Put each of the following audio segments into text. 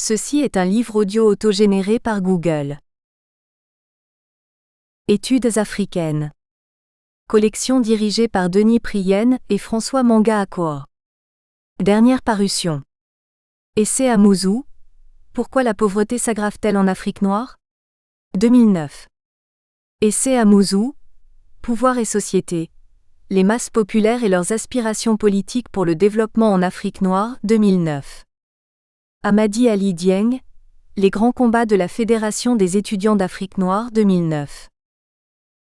Ceci est un livre audio autogénéré par Google. Études africaines. Collection dirigée par Denis Prienne et François Manga Akor. Dernière parution. Essai à Mouzou. Pourquoi la pauvreté s'aggrave-t-elle en Afrique noire? 2009. Essai à Mouzou. Pouvoir et société. Les masses populaires et leurs aspirations politiques pour le développement en Afrique noire, 2009. Amadi Ali Dieng. Les grands combats de la Fédération des étudiants d'Afrique noire, 2009.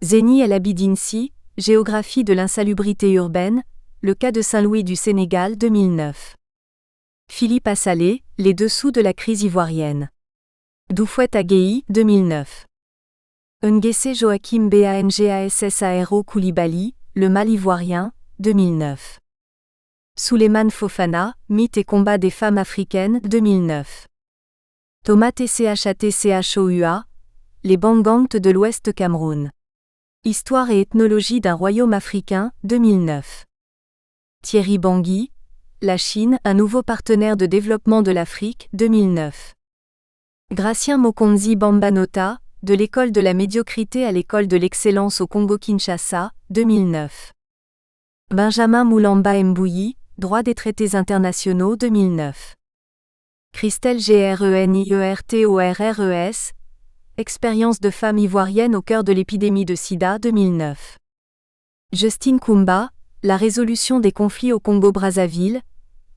Zeni El Abidinsi. Géographie de l'insalubrité urbaine. Le cas de Saint-Louis du Sénégal, 2009. Philippe Assalé. Les dessous de la crise ivoirienne. Doufouet Agueyi, 2009. Nguessé Joachim Bangassaro Koulibaly. Le mal ivoirien, 2009. Souleymane Fofana, mythe et combat des femmes africaines, 2009. Thomas TCHATCHOUA, les Bangangs de l'Ouest Cameroun. Histoire et ethnologie d'un royaume africain, 2009. Thierry Bangui, la Chine, un nouveau partenaire de développement de l'Afrique, 2009. Gratien Mokonzi Bambanota, de l'école de la médiocrité à l'école de l'excellence au Congo-Kinshasa, 2009. Benjamin Moulamba Mbouyi, droit des traités internationaux, 2009. Christelle Greniertorres, expérience de femme ivoirienne au cœur de l'épidémie de sida, 2009. Justine Koumba, la résolution des conflits au Congo-Brazzaville,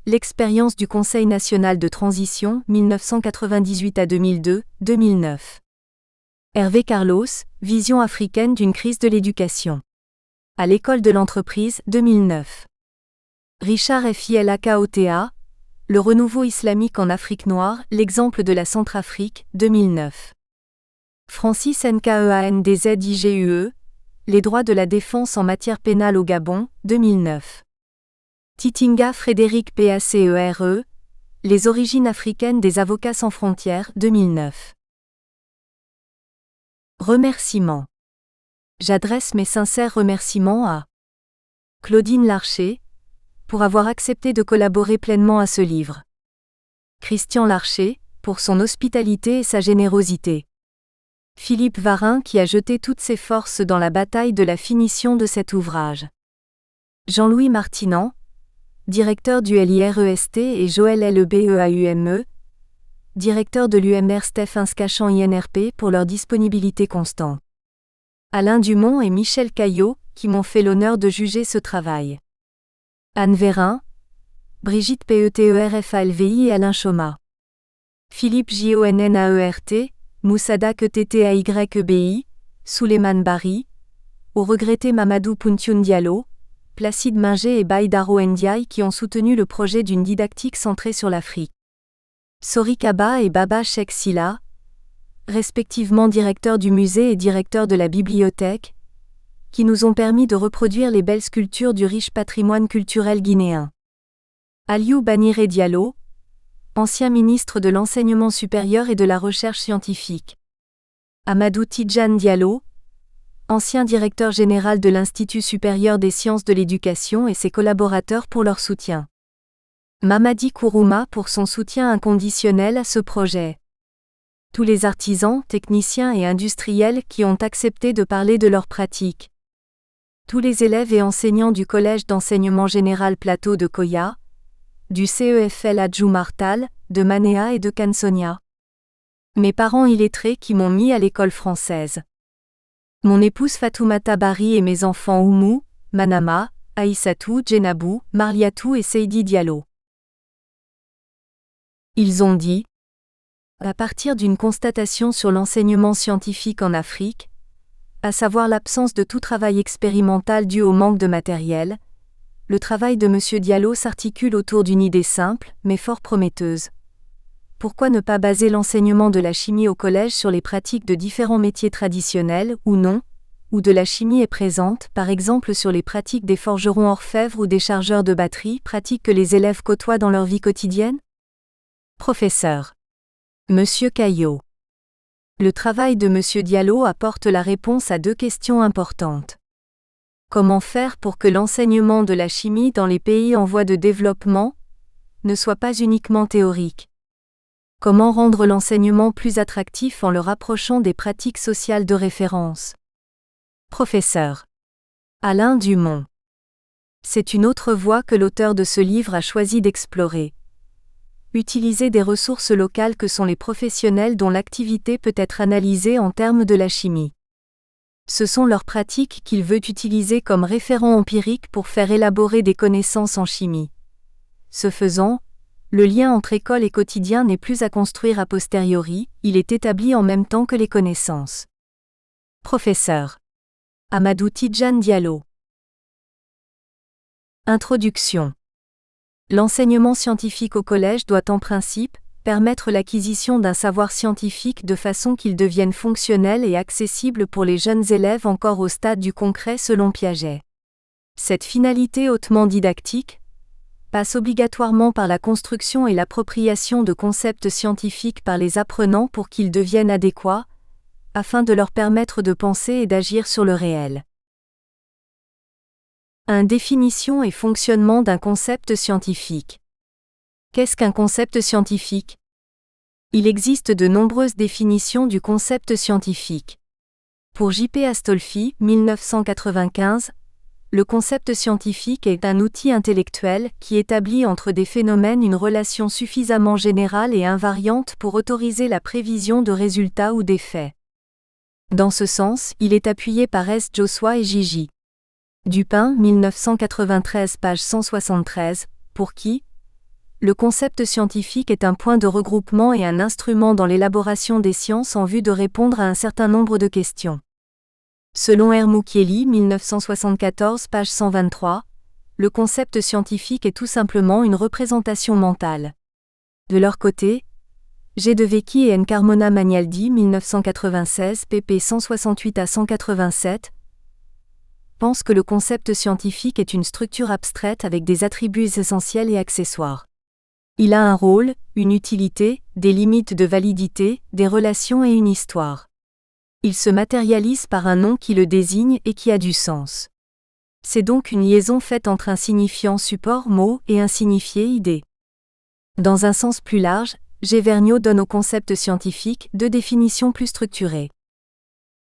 l'expérience du Conseil national de transition, 1998 à 2002, 2009. Hervé Carlos, vision africaine d'une crise de l'éducation. À l'école de l'entreprise, 2009. Richard Fielakaotea, le renouveau islamique en Afrique noire, l'exemple de la Centrafrique, 2009. Francis Nkeandzinjue, les droits de la défense en matière pénale au Gabon, 2009. Titinga Frédéric Pacere, les origines africaines des avocats sans frontières, 2009. Remerciements. J'adresse mes sincères remerciements à Claudine Larcher, pour avoir accepté de collaborer pleinement à ce livre. Christian Larcher, pour son hospitalité et sa générosité. Philippe Varin qui a jeté toutes ses forces dans la bataille de la finition de cet ouvrage. Jean-Louis Martinan, directeur du LIREST et Joël LEBEAUME, directeur de l'UMR Stephen Scachan INRP pour leur disponibilité constante. Alain Dumont et Michel Caillot, qui m'ont fait l'honneur de juger ce travail. Anne Vérin, Brigitte PETERFALVI et Alain Choma. Philippe JONNAERT, Moussadak ETTAYEBI, Souleymane Bari, au regretté Mamadou Pounthioun Diallo, Placide Minger et Baïdaro Ndiaye qui ont soutenu le projet d'une didactique centrée sur l'Afrique. Sori Kaba et Baba Sheikh Silla, respectivement directeurs du musée et directeurs de la bibliothèque, qui nous ont permis de reproduire les belles sculptures du riche patrimoine culturel guinéen. Aliou Baniré Diallo, ancien ministre de l'Enseignement supérieur et de la Recherche scientifique. Amadou Tidjane Diallo, ancien directeur général de l'Institut supérieur des sciences de l'éducation et ses collaborateurs pour leur soutien. Mamadi Kourouma pour son soutien inconditionnel à ce projet. Tous les artisans, techniciens et industriels qui ont accepté de parler de leurs pratiques. Tous les élèves et enseignants du Collège d'enseignement général Plateau de Koya, du CEFL Adjou Martal, de Manéa et de Kansonia. Mes parents illettrés qui m'ont mis à l'école française. Mon épouse Fatoumata Bari et mes enfants Oumou, Manama, Aïssatou, Djenabou, Marliatou et Seydi Diallo. Ils ont dit, à partir d'une constatation sur l'enseignement scientifique en Afrique, à savoir l'absence de tout travail expérimental dû au manque de matériel, le travail de M. Diallo s'articule autour d'une idée simple, mais fort prometteuse. Pourquoi ne pas baser l'enseignement de la chimie au collège sur les pratiques de différents métiers traditionnels, ou non, où de la chimie est présente, par exemple sur les pratiques des forgerons orfèvres ou des chargeurs de batterie, pratiques que les élèves côtoient dans leur vie quotidienne? Professeur. Monsieur Caillot. Le travail de M. Diallo apporte la réponse à deux questions importantes. Comment faire pour que l'enseignement de la chimie dans les pays en voie de développement ne soit pas uniquement théorique? Comment rendre l'enseignement plus attractif en le rapprochant des pratiques sociales de référence? Professeur Alain Dumont. C'est une autre voie que l'auteur de ce livre a choisi d'explorer. Utiliser des ressources locales que sont les professionnels dont l'activité peut être analysée en termes de la chimie. Ce sont leurs pratiques qu'il veut utiliser comme référent empirique pour faire élaborer des connaissances en chimie. Ce faisant, le lien entre école et quotidien n'est plus à construire a posteriori, il est établi en même temps que les connaissances. Professeur Amadou Tidjane Diallo. Introduction. L'enseignement scientifique au collège doit en principe permettre l'acquisition d'un savoir scientifique de façon qu'il devienne fonctionnel et accessible pour les jeunes élèves encore au stade du concret selon Piaget. Cette finalité hautement didactique passe obligatoirement par la construction et l'appropriation de concepts scientifiques par les apprenants pour qu'ils deviennent adéquats, afin de leur permettre de penser et d'agir sur le réel. 1. Définition et fonctionnement d'un concept scientifique. Qu'est-ce qu'un concept scientifique? Il existe de nombreuses définitions du concept scientifique. Pour J.P. Astolfi, 1995, le concept scientifique est un outil intellectuel qui établit entre des phénomènes une relation suffisamment générale et invariante pour autoriser la prévision de résultats ou d'effets. Dans ce sens, il est appuyé par S. Joshua et J.J. Dupin, 1993, page 173, pour qui le concept scientifique est un point de regroupement et un instrument dans l'élaboration des sciences en vue de répondre à un certain nombre de questions. Selon R. Mukieli, 1974, page 123, le concept scientifique est tout simplement une représentation mentale. De leur côté, G. De Vecchi et N. Carmona Magnaldi, 1996, pp. 168 à 187, pensent que le concept scientifique est une structure abstraite avec des attributs essentiels et accessoires. Il a un rôle, une utilité, des limites de validité, des relations et une histoire. Il se matérialise par un nom qui le désigne et qui a du sens. C'est donc une liaison faite entre un signifiant support mot et un signifié idée. Dans un sens plus large, G. Vergniaud donne au concept scientifique deux définitions plus structurées.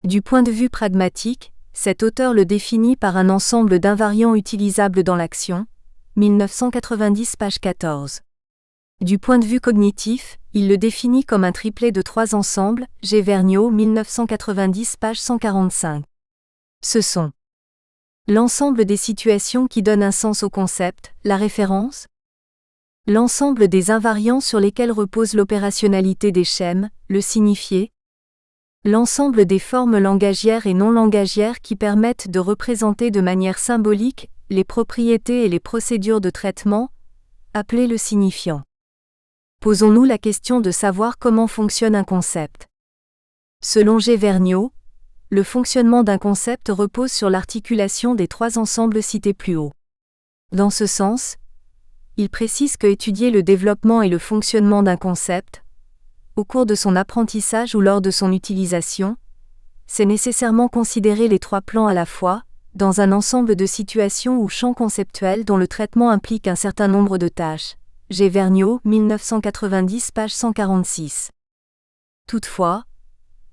Du point de vue pragmatique, cet auteur le définit par un ensemble d'invariants utilisables dans l'action, 1990 page 14. Du point de vue cognitif, il le définit comme un triplet de trois ensembles, G. Vergniaud 1990 page 145. Ce sont l'ensemble des situations qui donnent un sens au concept, la référence, l'ensemble des invariants sur lesquels repose l'opérationnalité des schèmes, le signifié, l'ensemble des formes langagières et non langagières qui permettent de représenter de manière symbolique les propriétés et les procédures de traitement, appelé le signifiant. Posons-nous la question de savoir comment fonctionne un concept. Selon G. Vergniaud, le fonctionnement d'un concept repose sur l'articulation des trois ensembles cités plus haut. Dans ce sens, il précise que étudier le développement et le fonctionnement d'un concept, au cours de son apprentissage ou lors de son utilisation, c'est nécessairement considérer les trois plans à la fois, dans un ensemble de situations ou champs conceptuels dont le traitement implique un certain nombre de tâches. G. Vergniaud, 1990, page 146. Toutefois,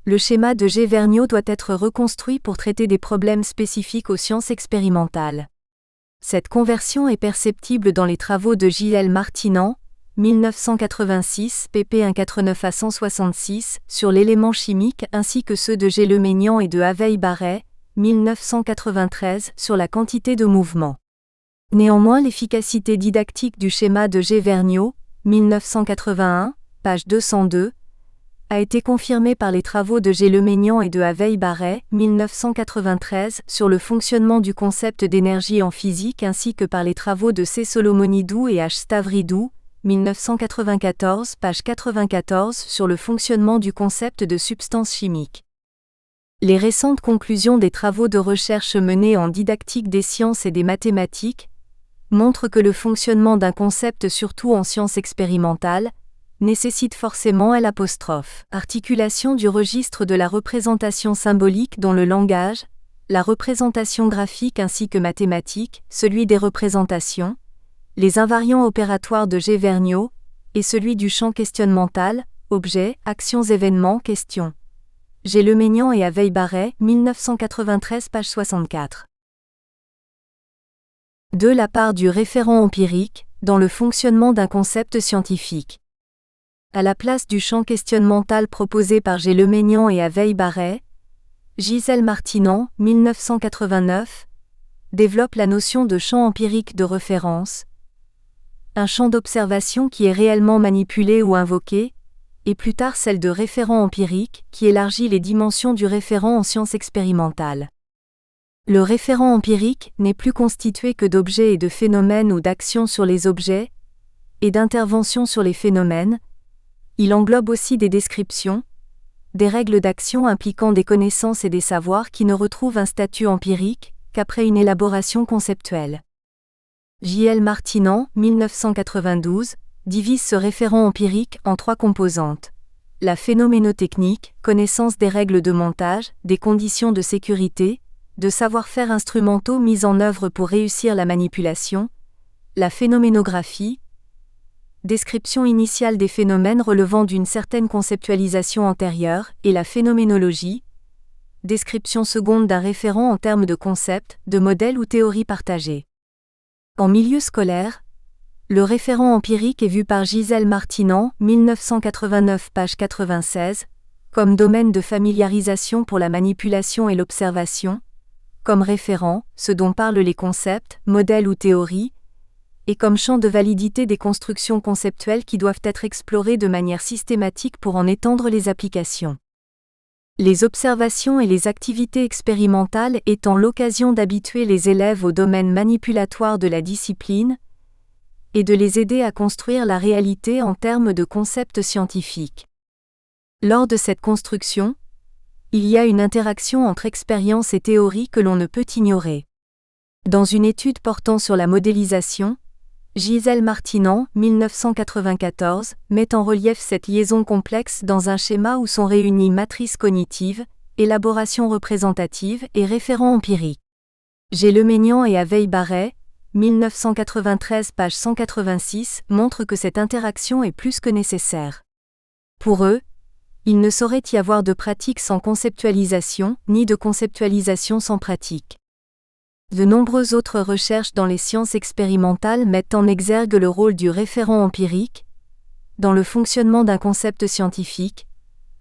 le schéma de G. Vergniaud doit être reconstruit pour traiter des problèmes spécifiques aux sciences expérimentales. Cette conversion est perceptible dans les travaux de J.L. Martinand, 1986, pp. 149 à 166, sur l'élément chimique ainsi que ceux de G. Leménian et de Haveil-Barret, 1993, sur la quantité de mouvement. Néanmoins, l'efficacité didactique du schéma de G. Vergniaud, 1981, page 202, a été confirmée par les travaux de G. Leménian et de Haveil-Barret, 1993, sur le fonctionnement du concept d'énergie en physique ainsi que par les travaux de C. Solomonidou et H. Stavridou, 1994, page 94, sur le fonctionnement du concept de substance chimique. Les récentes conclusions des travaux de recherche menés en didactique des sciences et des mathématiques montrent que le fonctionnement d'un concept, surtout en sciences expérimentales, nécessite forcément l'articulation du registre de la représentation symbolique dont le langage, la représentation graphique ainsi que mathématique, celui des représentations, les invariants opératoires de G. Vergniaud, et celui du champ questionnemental, Objets, actions, événements, questions. G. Leménian et Aveille Barret, 1993, page 64. 2. La part du référent empirique, dans le fonctionnement d'un concept scientifique. À la place du champ questionnemental proposé par G. Leménian et Aveille Barret, Gisèle Martinan, 1989, développe la notion de champ empirique de référence, un champ d'observation qui est réellement manipulé ou invoqué, et plus tard celle de référent empirique, qui élargit les dimensions du référent en sciences expérimentales. Le référent empirique n'est plus constitué que d'objets et de phénomènes ou d'actions sur les objets, et d'interventions sur les phénomènes. Il englobe aussi des descriptions, des règles d'action impliquant des connaissances et des savoirs qui ne retrouvent un statut empirique qu'après une élaboration conceptuelle. J.L. Martinan, 1992, divise ce référent empirique en 3 composantes. La phénoménotechnique, connaissance des règles de montage, des conditions de sécurité, de savoir-faire instrumentaux mis en œuvre pour réussir la manipulation. La phénoménographie, description initiale des phénomènes relevant d'une certaine conceptualisation antérieure, et la phénoménologie, description seconde d'un référent en termes de concept, de modèle ou théorie partagée. En milieu scolaire, le référent empirique est vu par Gisèle Martinan, 1989, page 96, comme domaine de familiarisation pour la manipulation et l'observation, comme référent, ce dont parlent les concepts, modèles ou théories, et comme champ de validité des constructions conceptuelles qui doivent être explorées de manière systématique pour en étendre les applications. Les observations et les activités expérimentales étant l'occasion d'habituer les élèves au domaine manipulatoire de la discipline, et de les aider à construire la réalité en termes de concepts scientifiques. Lors de cette construction, il y a une interaction entre expérience et théorie que l'on ne peut ignorer. Dans une étude portant sur la modélisation, Gisèle Martinan, 1994, met en relief cette liaison complexe dans un schéma où sont réunies matrice cognitive, élaboration représentative et référent empirique. G. Leménian et Aveille Barret, 1993, page 186, montrent que cette interaction est plus que nécessaire. Pour eux, il ne saurait y avoir de pratique sans conceptualisation, ni de conceptualisation sans pratique. De nombreuses autres recherches dans les sciences expérimentales mettent en exergue le rôle du référent empirique dans le fonctionnement d'un concept scientifique.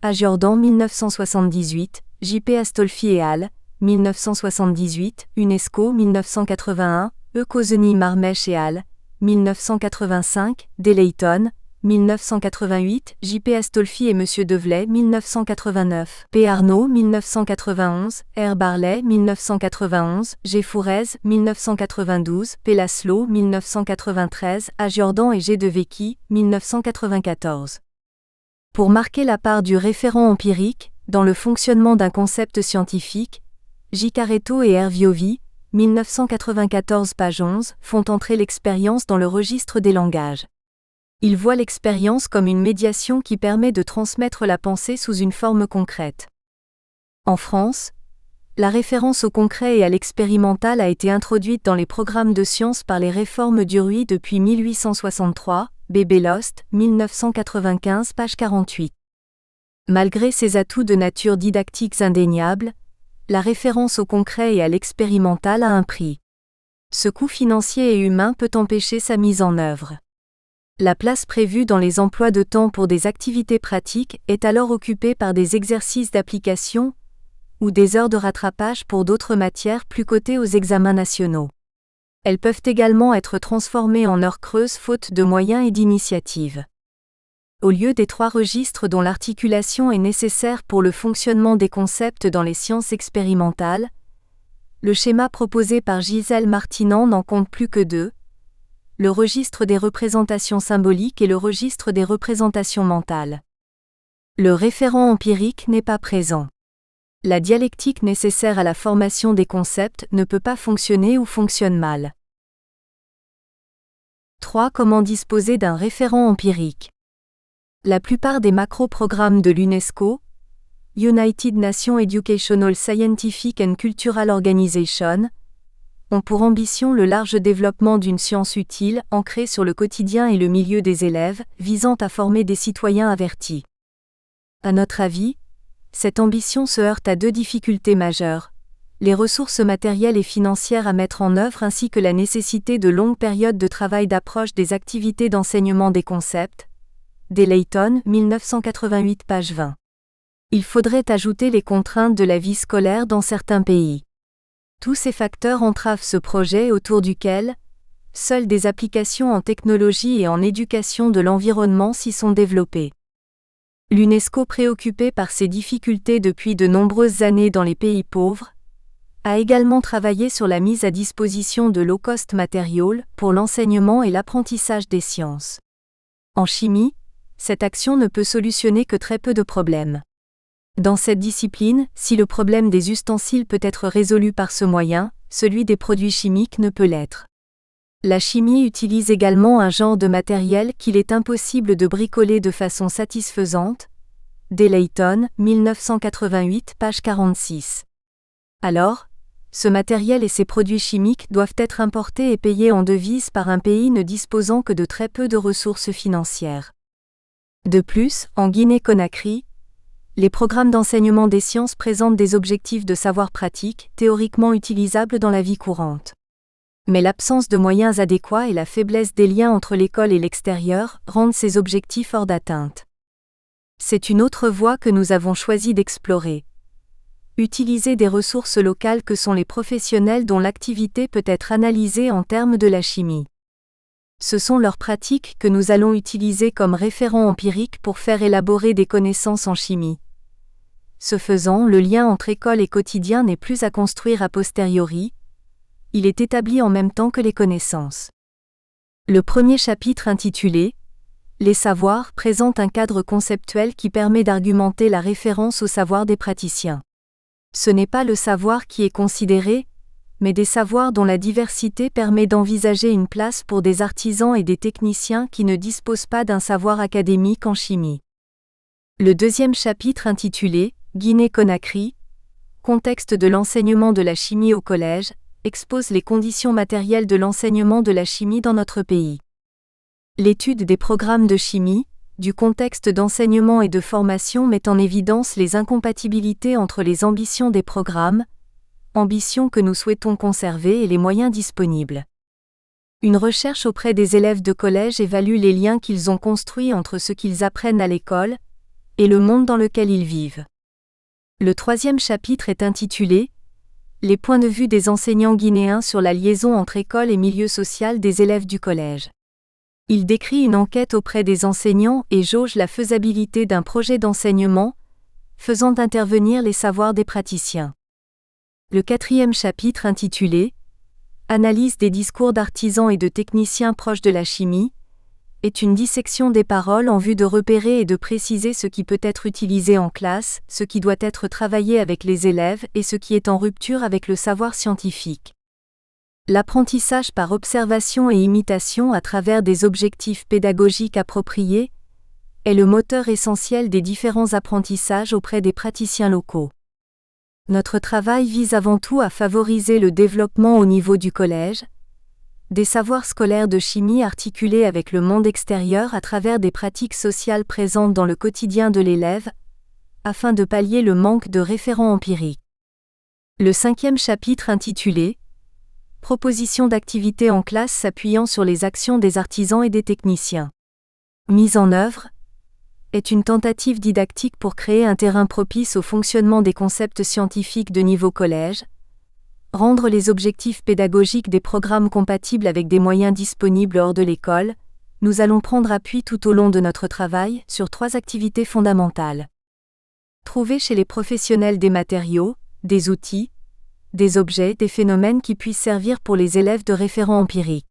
A. Jordan, 1978, J.P. Astolfi et al., 1978, UNESCO, 1981, E. Kozeny Marmech et al., 1985, Delayton, 1988, J.P. Astolfi et M. Develay, 1989, P. Arnaud, 1991, R. Barlet, 1991, G. Fourez, 1992, P. Laszlo, 1993, A. Jordan et G. Devecchi, 1994. Pour marquer la part du référent empirique dans le fonctionnement d'un concept scientifique, J. Caretto et R. Viovi, 1994, page 11, font entrer l'expérience dans le registre des langages. Ils voient l'expérience comme une médiation qui permet de transmettre la pensée sous une forme concrète. En France, la référence au concret et à l'expérimental a été introduite dans les programmes de sciences par les réformes Duruy depuis 1863, B. Bellost, 1995, page 48. Malgré ses atouts de nature didactique indéniables, la référence au concret et à l'expérimental a un prix. Ce coût financier et humain peut empêcher sa mise en œuvre. La place prévue dans les emplois de temps pour des activités pratiques est alors occupée par des exercices d'application ou des heures de rattrapage pour d'autres matières plus cotées aux examens nationaux. Elles peuvent également être transformées en heures creuses faute de moyens et d'initiatives. Au lieu des 3 registres dont l'articulation est nécessaire pour le fonctionnement des concepts dans les sciences expérimentales, le schéma proposé par Gisèle Martinan n'en compte plus que 2. Le registre des représentations symboliques et le registre des représentations mentales. Le référent empirique n'est pas présent. La dialectique nécessaire à la formation des concepts ne peut pas fonctionner ou fonctionne mal. 3. Comment disposer d'un référent empirique? La plupart des macro-programmes de l'UNESCO, United Nations Educational, Scientific and Cultural Organization, ont pour ambition le large développement d'une science utile, ancrée sur le quotidien et le milieu des élèves, visant à former des citoyens avertis. À notre avis, cette ambition se heurte à deux difficultés majeures: les ressources matérielles et financières à mettre en œuvre ainsi que la nécessité de longues périodes de travail d'approche des activités d'enseignement des concepts. D. Layton, 1988, page 20. Il faudrait ajouter les contraintes de la vie scolaire dans certains pays. Tous ces facteurs entravent ce projet autour duquel seules des applications en technologie et en éducation de l'environnement s'y sont développées. L'UNESCO, préoccupée par ces difficultés depuis de nombreuses années dans les pays pauvres, a également travaillé sur la mise à disposition de low-cost materials pour l'enseignement et l'apprentissage des sciences. En chimie, cette action ne peut solutionner que très peu de problèmes. Dans cette discipline, si le problème des ustensiles peut être résolu par ce moyen, celui des produits chimiques ne peut l'être. La chimie utilise également un genre de matériel qu'il est impossible de bricoler de façon satisfaisante. D. Layton, 1988, page 46. Alors, ce matériel et ces produits chimiques doivent être importés et payés en devises par un pays ne disposant que de très peu de ressources financières. De plus, en Guinée-Conakry, les programmes d'enseignement des sciences présentent des objectifs de savoir pratique, théoriquement utilisables dans la vie courante. Mais l'absence de moyens adéquats et la faiblesse des liens entre l'école et l'extérieur rendent ces objectifs hors d'atteinte. C'est une autre voie que nous avons choisi d'explorer. Utiliser des ressources locales que sont les professionnels dont l'activité peut être analysée en termes de la chimie. Ce sont leurs pratiques que nous allons utiliser comme référents empiriques pour faire élaborer des connaissances en chimie. Ce faisant, le lien entre école et quotidien n'est plus à construire a posteriori, il est établi en même temps que les connaissances. Le premier chapitre intitulé « Les savoirs » présente un cadre conceptuel qui permet d'argumenter la référence au savoir des praticiens. Ce n'est pas le savoir qui est considéré, mais des savoirs dont la diversité permet d'envisager une place pour des artisans et des techniciens qui ne disposent pas d'un savoir académique en chimie. Le deuxième chapitre intitulé « Guinée-Conakry », contexte de l'enseignement de la chimie au collège, expose les conditions matérielles de l'enseignement de la chimie dans notre pays. L'étude des programmes de chimie, du contexte d'enseignement et de formation met en évidence les incompatibilités entre les ambitions des programmes, ambitions que nous souhaitons conserver, et les moyens disponibles. Une recherche auprès des élèves de collège évalue les liens qu'ils ont construits entre ce qu'ils apprennent à l'école et le monde dans lequel ils vivent. Le troisième chapitre est intitulé « Les points de vue des enseignants guinéens sur la liaison entre école et milieu social des élèves du collège ». Il décrit une enquête auprès des enseignants et jauge la faisabilité d'un projet d'enseignement, faisant intervenir les savoirs des praticiens. Le quatrième chapitre intitulé « Analyse des discours d'artisans et de techniciens proches de la chimie » est une dissection des paroles en vue de repérer et de préciser ce qui peut être utilisé en classe, ce qui doit être travaillé avec les élèves et ce qui est en rupture avec le savoir scientifique. L'apprentissage par observation et imitation à travers des objectifs pédagogiques appropriés est le moteur essentiel des différents apprentissages auprès des praticiens locaux. Notre travail vise avant tout à favoriser le développement au niveau du collège, des savoirs scolaires de chimie articulés avec le monde extérieur à travers des pratiques sociales présentes dans le quotidien de l'élève, afin de pallier le manque de référents empiriques. Le cinquième chapitre intitulé « Proposition d'activités en classe s'appuyant sur les actions des artisans et des techniciens. Mise en œuvre » est une tentative didactique pour créer un terrain propice au fonctionnement des concepts scientifiques de niveau collège, rendre les objectifs pédagogiques des programmes compatibles avec des moyens disponibles hors de l'école. Nous allons prendre appui tout au long de notre travail sur 3 activités fondamentales. Trouver chez les professionnels des matériaux, des outils, des objets, des phénomènes qui puissent servir pour les élèves de référents empiriques.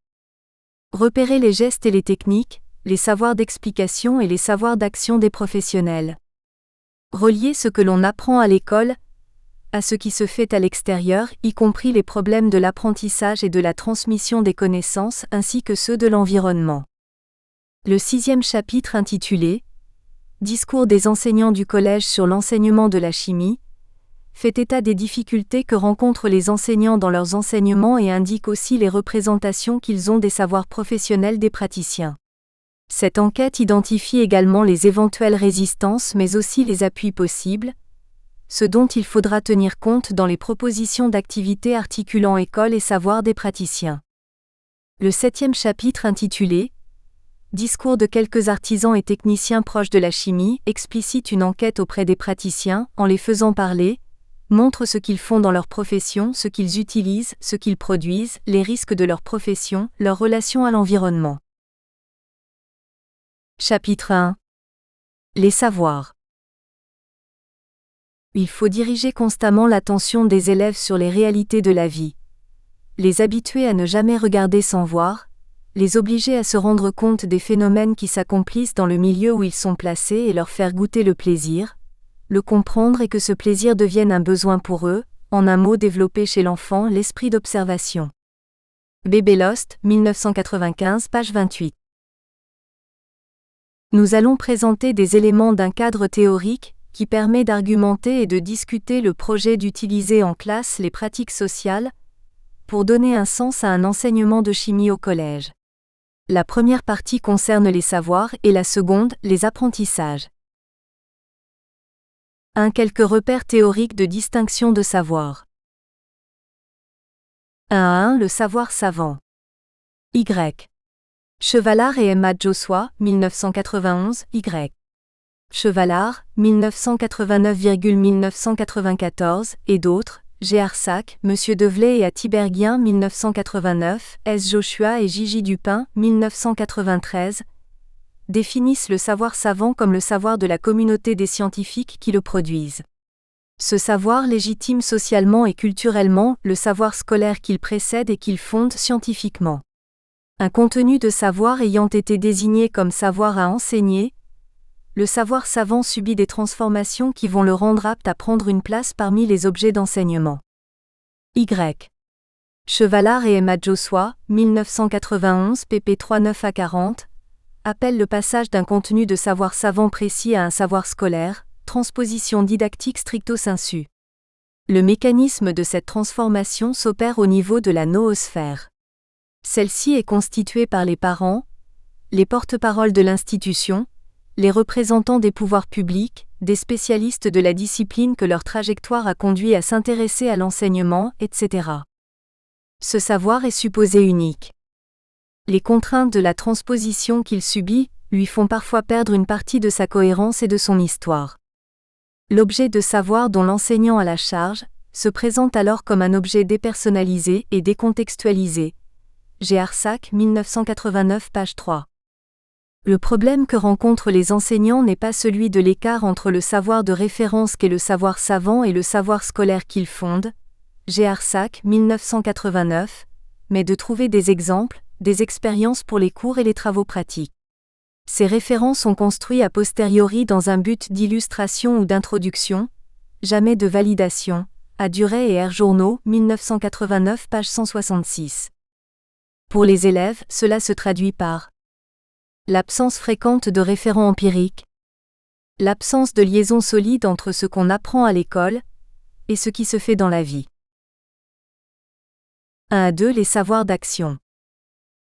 Repérer les gestes et les techniques, les savoirs d'explication et les savoirs d'action des professionnels. Relier ce que l'on apprend à l'école à ce qui se fait à l'extérieur, y compris les problèmes de l'apprentissage et de la transmission des connaissances ainsi que ceux de l'environnement. Le 6e chapitre intitulé « Discours des enseignants du collège sur l'enseignement de la chimie » fait état des difficultés que rencontrent les enseignants dans leurs enseignements et indique aussi les représentations qu'ils ont des savoirs professionnels des praticiens. Cette enquête identifie également les éventuelles résistances mais aussi les appuis possibles, ce dont il faudra tenir compte dans les propositions d'activités articulant école et savoir des praticiens. Le 7e chapitre intitulé « Discours de quelques artisans et techniciens proches de la chimie » explicite une enquête auprès des praticiens en les faisant parler, montre ce qu'ils font dans leur profession, ce qu'ils utilisent, ce qu'ils produisent, les risques de leur profession, leur relation à l'environnement. Chapitre 1. Les savoirs. Il faut diriger constamment l'attention des élèves sur les réalités de la vie. Les habituer à ne jamais regarder sans voir, les obliger à se rendre compte des phénomènes qui s'accomplissent dans le milieu où ils sont placés et leur faire goûter le plaisir, le comprendre et que ce plaisir devienne un besoin pour eux, en un mot développer chez l'enfant l'esprit d'observation. B.B. Lost, 1995, page 28. Nous allons présenter des éléments d'un cadre théorique qui permet d'argumenter et de discuter le projet d'utiliser en classe les pratiques sociales pour donner un sens à un enseignement de chimie au collège. La première partie concerne les savoirs et la seconde, les apprentissages. 1. Quelques repères théoriques de distinction de savoir. 1. Le savoir savant. Y. Chevalard et Emma Josua, 1991, Y. Chevalard, 1989,1994, et d'autres, G. Arsac, M. Develay et Atiberghien, 1989, S. Joshua et Gigi Dupin, 1993, définissent le savoir savant comme le savoir de la communauté des scientifiques qui le produisent. Ce savoir légitime socialement et culturellement le savoir scolaire qu'il précède et qu'il fonde scientifiquement. Un contenu de savoir ayant été désigné comme savoir à enseigner, le savoir savant subit des transformations qui vont le rendre apte à prendre une place parmi les objets d'enseignement. Y. Chevalard et Emma Josua, 1991, pp. 39 à 40, appellent le passage d'un contenu de savoir savant précis à un savoir scolaire, transposition didactique stricto sensu. Le mécanisme de cette transformation s'opère au niveau de la noosphère. Celle-ci est constituée par les parents, les porte-paroles de l'institution, les représentants des pouvoirs publics, des spécialistes de la discipline que leur trajectoire a conduit à s'intéresser à l'enseignement, etc. Ce savoir est supposé unique. Les contraintes de la transposition qu'il subit lui font parfois perdre une partie de sa cohérence et de son histoire. L'objet de savoir dont l'enseignant a la charge se présente alors comme un objet dépersonnalisé et décontextualisé. G. Arsac, 1989, page 3. Le problème que rencontrent les enseignants n'est pas celui de l'écart entre le savoir de référence qu'est le savoir savant et le savoir scolaire qu'ils fondent, G. Arsac, 1989, mais de trouver des exemples, des expériences pour les cours et les travaux pratiques. Ces référents sont construits a posteriori dans un but d'illustration ou d'introduction, jamais de validation, à Duret et R. Journaux, 1989, page 166. Pour les élèves, cela se traduit par l'absence fréquente de référents empiriques, l'absence de liaison solide entre ce qu'on apprend à l'école et ce qui se fait dans la vie. 1 à 2. Les savoirs d'action.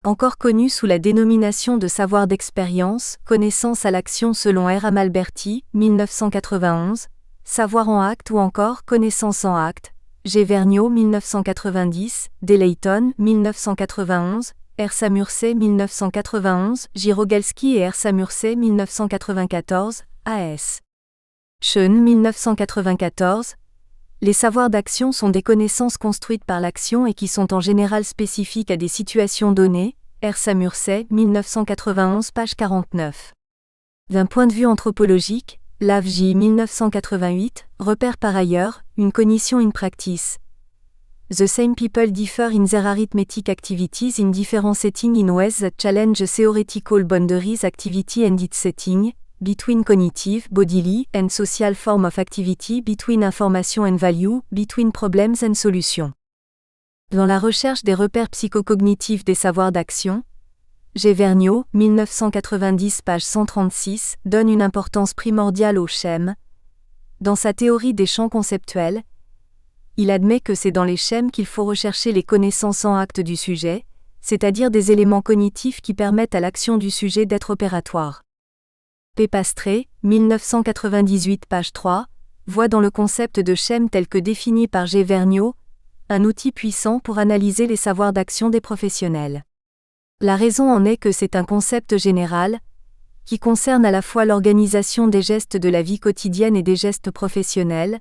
Encore connus sous la dénomination de savoir d'expérience, connaissance à l'action selon R. Amalberti, 1991, savoir en acte ou encore connaissance en acte, G. Vergniaud, 1990, Delayton, 1991, R. Samursay, 1991, J. Rogalski et R. Samursay, 1994, A.S. Schoen, 1994. Les savoirs d'action sont des connaissances construites par l'action et qui sont en général spécifiques à des situations données, R. Samursay, 1991, page 49. D'un point de vue anthropologique, Lavji, 1988, repère par ailleurs une cognition in practice. The same people differ in their arithmetic activities in different settings in ways that challenge theoretical boundaries activity and its setting, between cognitive, bodily, and social form of activity, between information and value, between problems and solutions. Dans la recherche des repères psychocognitifs des savoirs d'action, G. Vergniaud, 1990, page 136, donne une importance primordiale au schème. Dans sa théorie des champs conceptuels, il admet que c'est dans les schèmes qu'il faut rechercher les connaissances en acte du sujet, c'est-à-dire des éléments cognitifs qui permettent à l'action du sujet d'être opératoire. P. Pastré, 1998 page 3, voit dans le concept de schème tel que défini par G. Vergniaud, un outil puissant pour analyser les savoirs d'action des professionnels. La raison en est que c'est un concept général, qui concerne à la fois l'organisation des gestes de la vie quotidienne et des gestes professionnels,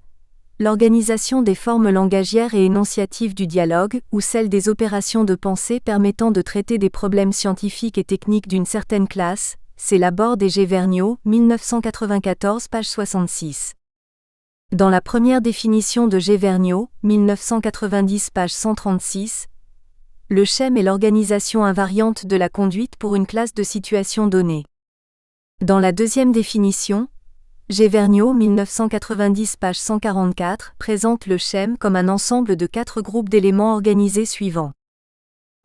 l'organisation des formes langagières et énonciatives du dialogue, ou celle des opérations de pensée permettant de traiter des problèmes scientifiques et techniques d'une certaine classe, c'est Laborde et G. Vergniaud, 1994 page 66. Dans la première définition de G. Vergniaud, 1990 page 136, le schème est l'organisation invariante de la conduite pour une classe de situations donnée. Dans la deuxième définition, G. Vergniaud 1990 page 144 présente le schème comme un ensemble de 4 groupes d'éléments organisés suivants.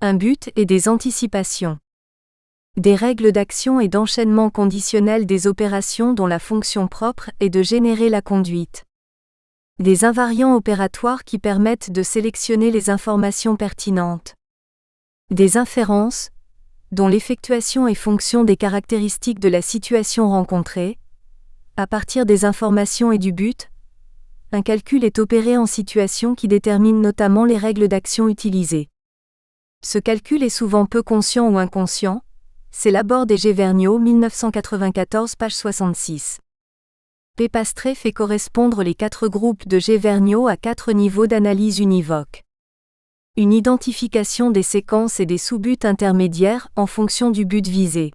Un but et des anticipations. Des règles d'action et d'enchaînement conditionnel des opérations dont la fonction propre est de générer la conduite. Des invariants opératoires qui permettent de sélectionner les informations pertinentes. Des inférences, dont l'effectuation est fonction des caractéristiques de la situation rencontrée. À partir des informations et du but, un calcul est opéré en situation qui détermine notamment les règles d'action utilisées. Ce calcul est souvent peu conscient ou inconscient, c'est Laborde et G. Vergniaud 1994 page 66. P. Pastré fait correspondre les 4 groupes de G. Vergniaud à 4 niveaux d'analyse univoque. Une identification des séquences et des sous-buts intermédiaires en fonction du but visé.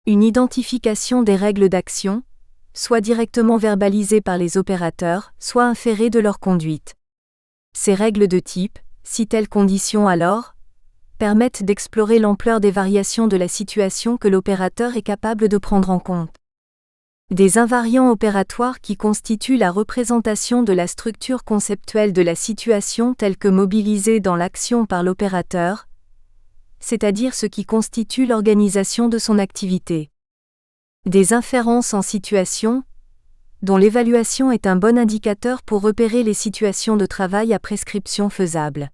Une identification des règles d'action, soit directement verbalisées par les opérateurs, soit inférées de leur conduite. Ces règles de type, si telle condition alors, permettent d'explorer l'ampleur des variations de la situation que l'opérateur est capable de prendre en compte. Des invariants opératoires qui constituent la représentation de la structure conceptuelle de la situation telle que mobilisée dans l'action par l'opérateur, c'est-à-dire ce qui constitue l'organisation de son activité. Des inférences en situation, dont l'évaluation est un bon indicateur pour repérer les situations de travail à prescription faisable.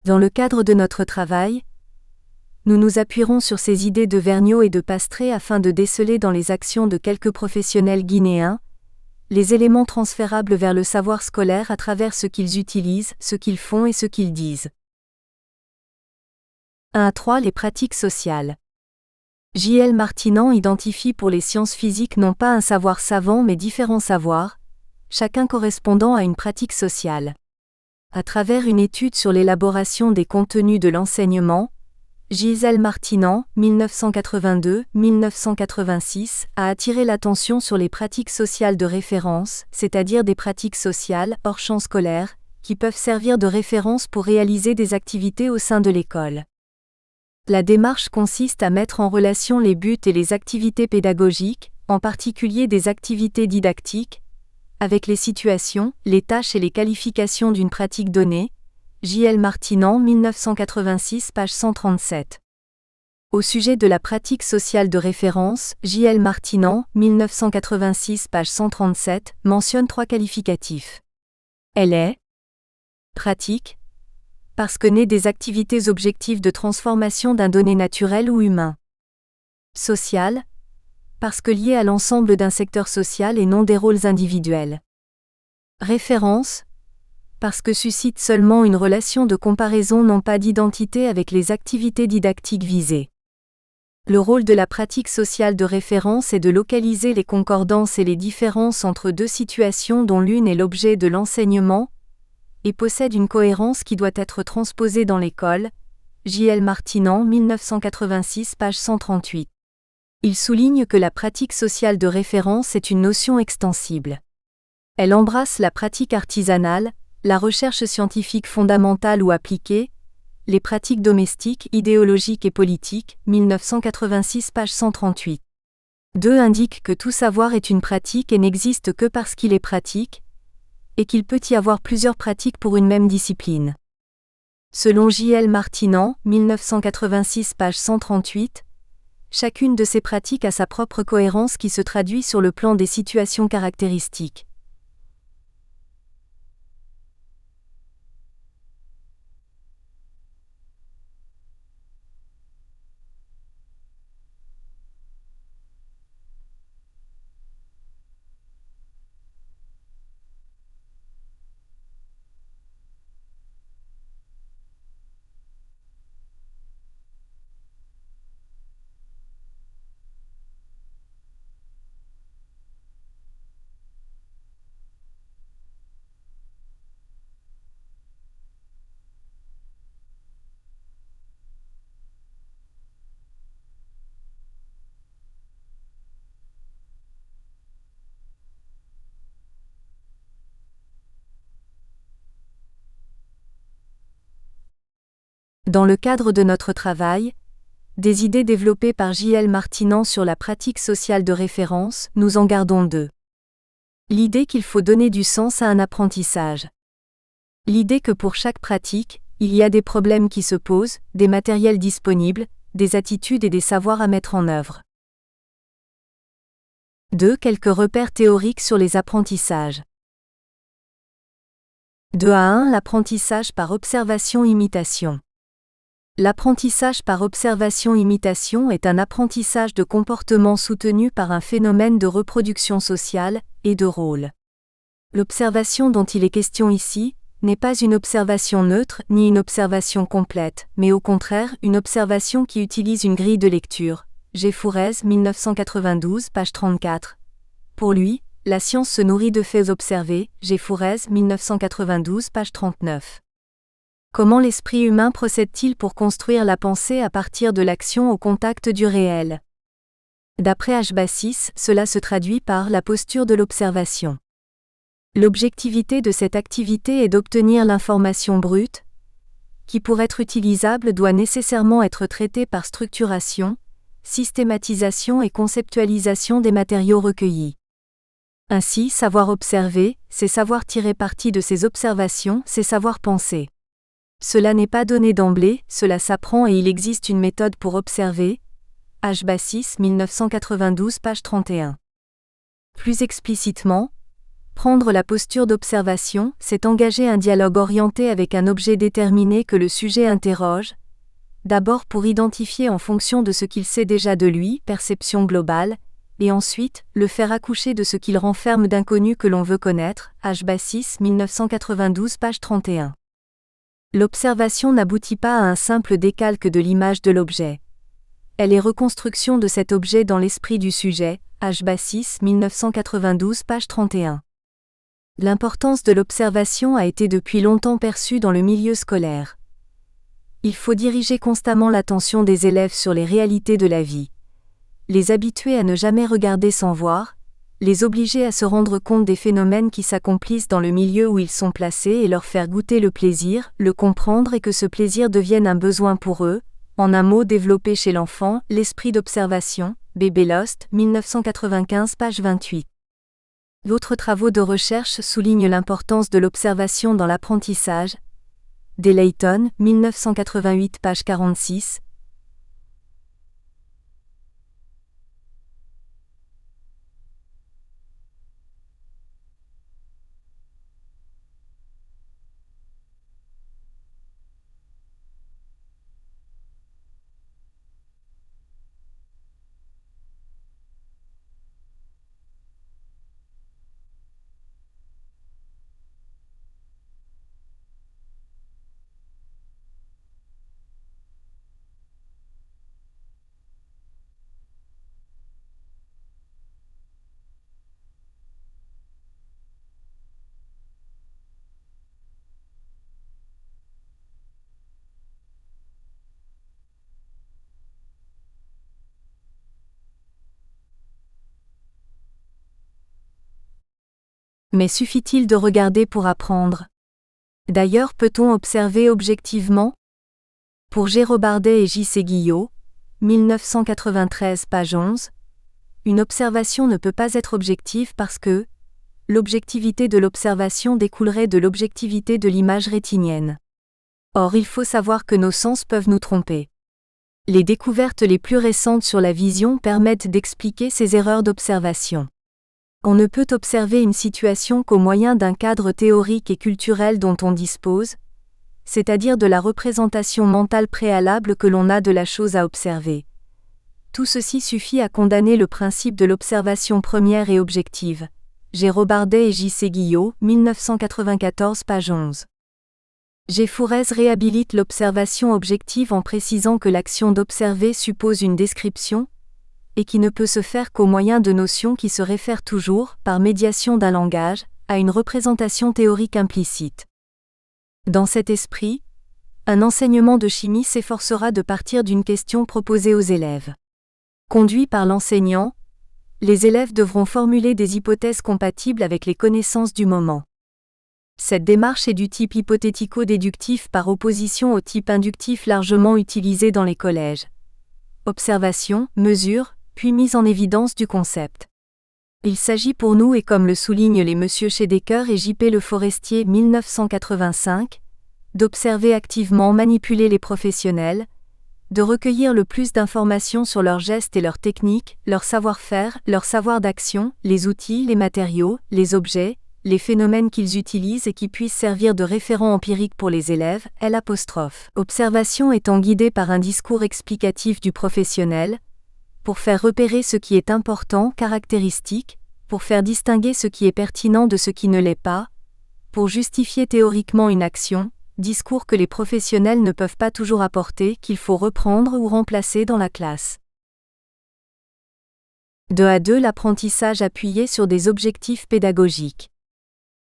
Dans le cadre de notre travail, nous nous appuierons sur ces idées de Vergniaud et de Pastré afin de déceler dans les actions de quelques professionnels guinéens les éléments transférables vers le savoir scolaire à travers ce qu'ils utilisent, ce qu'ils font et ce qu'ils disent. 1 à 3 Les pratiques sociales. J.L. Martinan identifie pour les sciences physiques non pas un savoir savant mais différents savoirs, chacun correspondant à une pratique sociale. À travers une étude sur l'élaboration des contenus de l'enseignement, J.L. Martinan, 1982-1986, a attiré l'attention sur les pratiques sociales de référence, c'est-à-dire des pratiques sociales, hors champ scolaire, qui peuvent servir de référence pour réaliser des activités au sein de l'école. La démarche consiste à mettre en relation les buts et les activités pédagogiques, en particulier des activités didactiques, avec les situations, les tâches et les qualifications d'une pratique donnée. J.L. Martinan 1986 page 137. Au sujet de la pratique sociale de référence, J.L. Martinan 1986 page 137 mentionne 3 qualificatifs. Elle est pratique, parce que née des activités objectives de transformation d'un donné naturel ou humain. Sociale, parce que liée à l'ensemble d'un secteur social et non des rôles individuels. Référence, parce que suscite seulement une relation de comparaison non pas d'identité avec les activités didactiques visées. Le rôle de la pratique sociale de référence est de localiser les concordances et les différences entre 2 situations dont l'une est l'objet de l'enseignement, et possède une cohérence qui doit être transposée dans l'école. J.L. Martinan 1986 page 138. Il souligne que la pratique sociale de référence est une notion extensible. Elle embrasse la pratique artisanale, la recherche scientifique fondamentale ou appliquée, les pratiques domestiques, idéologiques et politiques, 1986 page 138. 2 indique que tout savoir est une pratique et n'existe que parce qu'il est pratique, et qu'il peut y avoir plusieurs pratiques pour une même discipline. Selon J.L. Martinan, 1986 page 138, chacune de ces pratiques a sa propre cohérence qui se traduit sur le plan des situations caractéristiques. Dans le cadre de notre travail, des idées développées par J.L. Martinan sur la pratique sociale de référence, nous en gardons deux. L'idée qu'il faut donner du sens à un apprentissage. L'idée que pour chaque pratique, il y a des problèmes qui se posent, des matériels disponibles, des attitudes et des savoirs à mettre en œuvre. 2. Quelques repères théoriques sur les apprentissages. 2 à 1. L'apprentissage par observation-imitation. L'apprentissage par observation-imitation est un apprentissage de comportement soutenu par un phénomène de reproduction sociale et de rôle. L'observation dont il est question ici n'est pas une observation neutre ni une observation complète, mais au contraire une observation qui utilise une grille de lecture. G. Fourez, 1992, page 34. Pour lui, la science se nourrit de faits observés. G. Fourez, 1992, page 39. Comment l'esprit humain procède-t-il pour construire la pensée à partir de l'action au contact du réel? D'après H. Bassis, cela se traduit par la posture de l'observation. L'objectivité de cette activité est d'obtenir l'information brute, qui pour être utilisable doit nécessairement être traitée par structuration, systématisation et conceptualisation des matériaux recueillis. Ainsi, savoir observer, c'est savoir tirer parti de ces observations, c'est savoir penser. Cela n'est pas donné d'emblée, cela s'apprend et il existe une méthode pour observer. H. Bassis, 1992, page 31. Plus explicitement, prendre la posture d'observation, c'est engager un dialogue orienté avec un objet déterminé que le sujet interroge, d'abord pour identifier en fonction de ce qu'il sait déjà de lui, perception globale, et ensuite, le faire accoucher de ce qu'il renferme d'inconnu que l'on veut connaître. H. Bassis, 1992, page 31. L'observation n'aboutit pas à un simple décalque de l'image de l'objet. Elle est reconstruction de cet objet dans l'esprit du sujet. H. Bassis, 1992, page 31. L'importance de l'observation a été depuis longtemps perçue dans le milieu scolaire. Il faut diriger constamment l'attention des élèves sur les réalités de la vie. Les habituer à ne jamais regarder sans voir, les obliger à se rendre compte des phénomènes qui s'accomplissent dans le milieu où ils sont placés et leur faire goûter le plaisir, le comprendre et que ce plaisir devienne un besoin pour eux, en un mot développer chez l'enfant, l'esprit d'observation, B.B. Lost, 1995, page 28. D'autres travaux de recherche soulignent l'importance de l'observation dans l'apprentissage. D. Layton, 1988, page 46. Mais suffit-il de regarder pour apprendre? D'ailleurs, peut-on observer objectivement? Pour G. Robardet et J. Seguillo, 1993, page 11, une observation ne peut pas être objective parce que l'objectivité de l'observation découlerait de l'objectivité de l'image rétinienne. Or, il faut savoir que nos sens peuvent nous tromper. Les découvertes les plus récentes sur la vision permettent d'expliquer ces erreurs d'observation. On ne peut observer une situation qu'au moyen d'un cadre théorique et culturel dont on dispose, c'est-à-dire de la représentation mentale préalable que l'on a de la chose à observer. Tout ceci suffit à condamner le principe de l'observation première et objective. G. Robardet et J. Seguillo, 1994, page 11. G. Fourez réhabilite l'observation objective en précisant que l'action d'observer suppose une description, et qui ne peut se faire qu'au moyen de notions qui se réfèrent toujours, par médiation d'un langage, à une représentation théorique implicite. Dans cet esprit, un enseignement de chimie s'efforcera de partir d'une question proposée aux élèves. Conduits par l'enseignant, les élèves devront formuler des hypothèses compatibles avec les connaissances du moment. Cette démarche est du type hypothético-déductif par opposition au type inductif largement utilisé dans les collèges. Observation, mesure, puis mise en évidence du concept. Il s'agit pour nous, et comme le soulignent les M. Schedecker et J.P. Le Forestier 1985, d'observer activement manipuler les professionnels, de recueillir le plus d'informations sur leurs gestes et leurs techniques, leur savoir-faire, leur savoir d'action, les outils, les matériaux, les objets, les phénomènes qu'ils utilisent et qui puissent servir de référent empirique pour les élèves, Observation étant guidée par un discours explicatif du professionnel, pour faire repérer ce qui est important, caractéristique, pour faire distinguer ce qui est pertinent de ce qui ne l'est pas, pour justifier théoriquement une action, discours que les professionnels ne peuvent pas toujours apporter, qu'il faut reprendre ou remplacer dans la classe. 2 à 2 L'apprentissage appuyé sur des objectifs pédagogiques.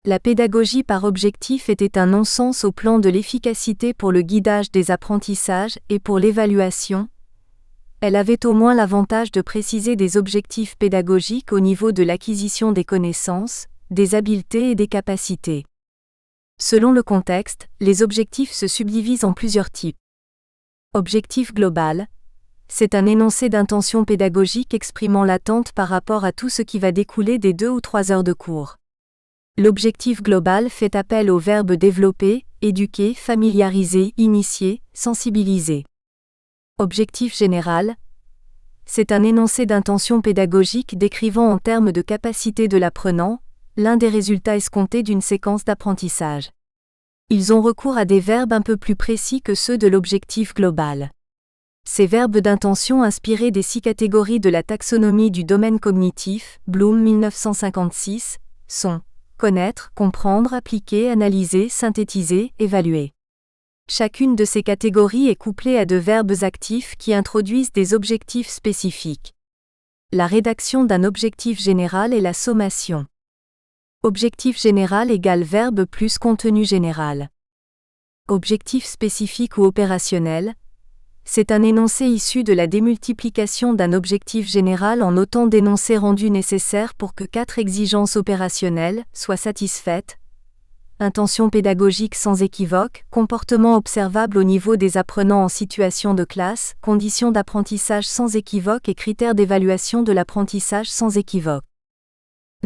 La pédagogie par objectif était un non-sens au plan de l'efficacité pour le guidage des apprentissages et pour l'évaluation. Elle avait au moins l'avantage de préciser des objectifs pédagogiques au niveau de l'acquisition des connaissances, des habiletés et des capacités. Selon le contexte, les objectifs se subdivisent en plusieurs types. Objectif global. C'est un énoncé d'intention pédagogique exprimant l'attente par rapport à tout ce qui va découler des 2 ou 3 heures de cours. L'objectif global fait appel aux verbes développer, éduquer, familiariser, initier, sensibiliser. Objectif général. C'est un énoncé d'intention pédagogique décrivant en termes de capacité de l'apprenant, l'un des résultats escomptés d'une séquence d'apprentissage. Ils ont recours à des verbes un peu plus précis que ceux de l'objectif global. Ces verbes d'intention inspirés des 6 catégories de la taxonomie du domaine cognitif, Bloom 1956, sont connaître, comprendre, appliquer, analyser, synthétiser, évaluer. Chacune de ces catégories est couplée à de verbes actifs qui introduisent des objectifs spécifiques. La rédaction d'un objectif général est la sommation. Objectif général égale verbe plus contenu général. Objectif spécifique ou opérationnel. C'est un énoncé issu de la démultiplication d'un objectif général en autant d'énoncés rendus nécessaires pour que 4 exigences opérationnelles soient satisfaites. Intention pédagogique sans équivoque, comportement observable au niveau des apprenants en situation de classe, conditions d'apprentissage sans équivoque et critères d'évaluation de l'apprentissage sans équivoque.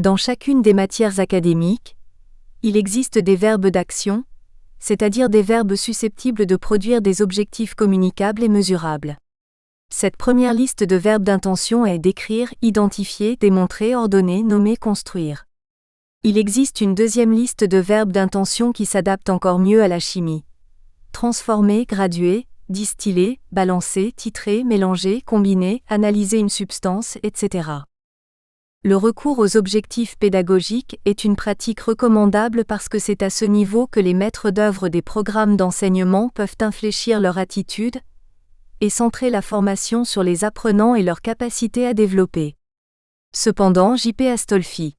Dans chacune des matières académiques, il existe des verbes d'action, c'est-à-dire des verbes susceptibles de produire des objectifs communicables et mesurables. Cette première liste de verbes d'intention est décrire, identifier, démontrer, ordonner, nommer, construire. Il existe une deuxième liste de verbes d'intention qui s'adapte encore mieux à la chimie. Transformer, graduer, distiller, balancer, titrer, mélanger, combiner, analyser une substance, etc. Le recours aux objectifs pédagogiques est une pratique recommandable parce que c'est à ce niveau que les maîtres d'œuvre des programmes d'enseignement peuvent infléchir leur attitude et centrer la formation sur les apprenants et leur capacité à développer. Cependant, J.P. Astolfi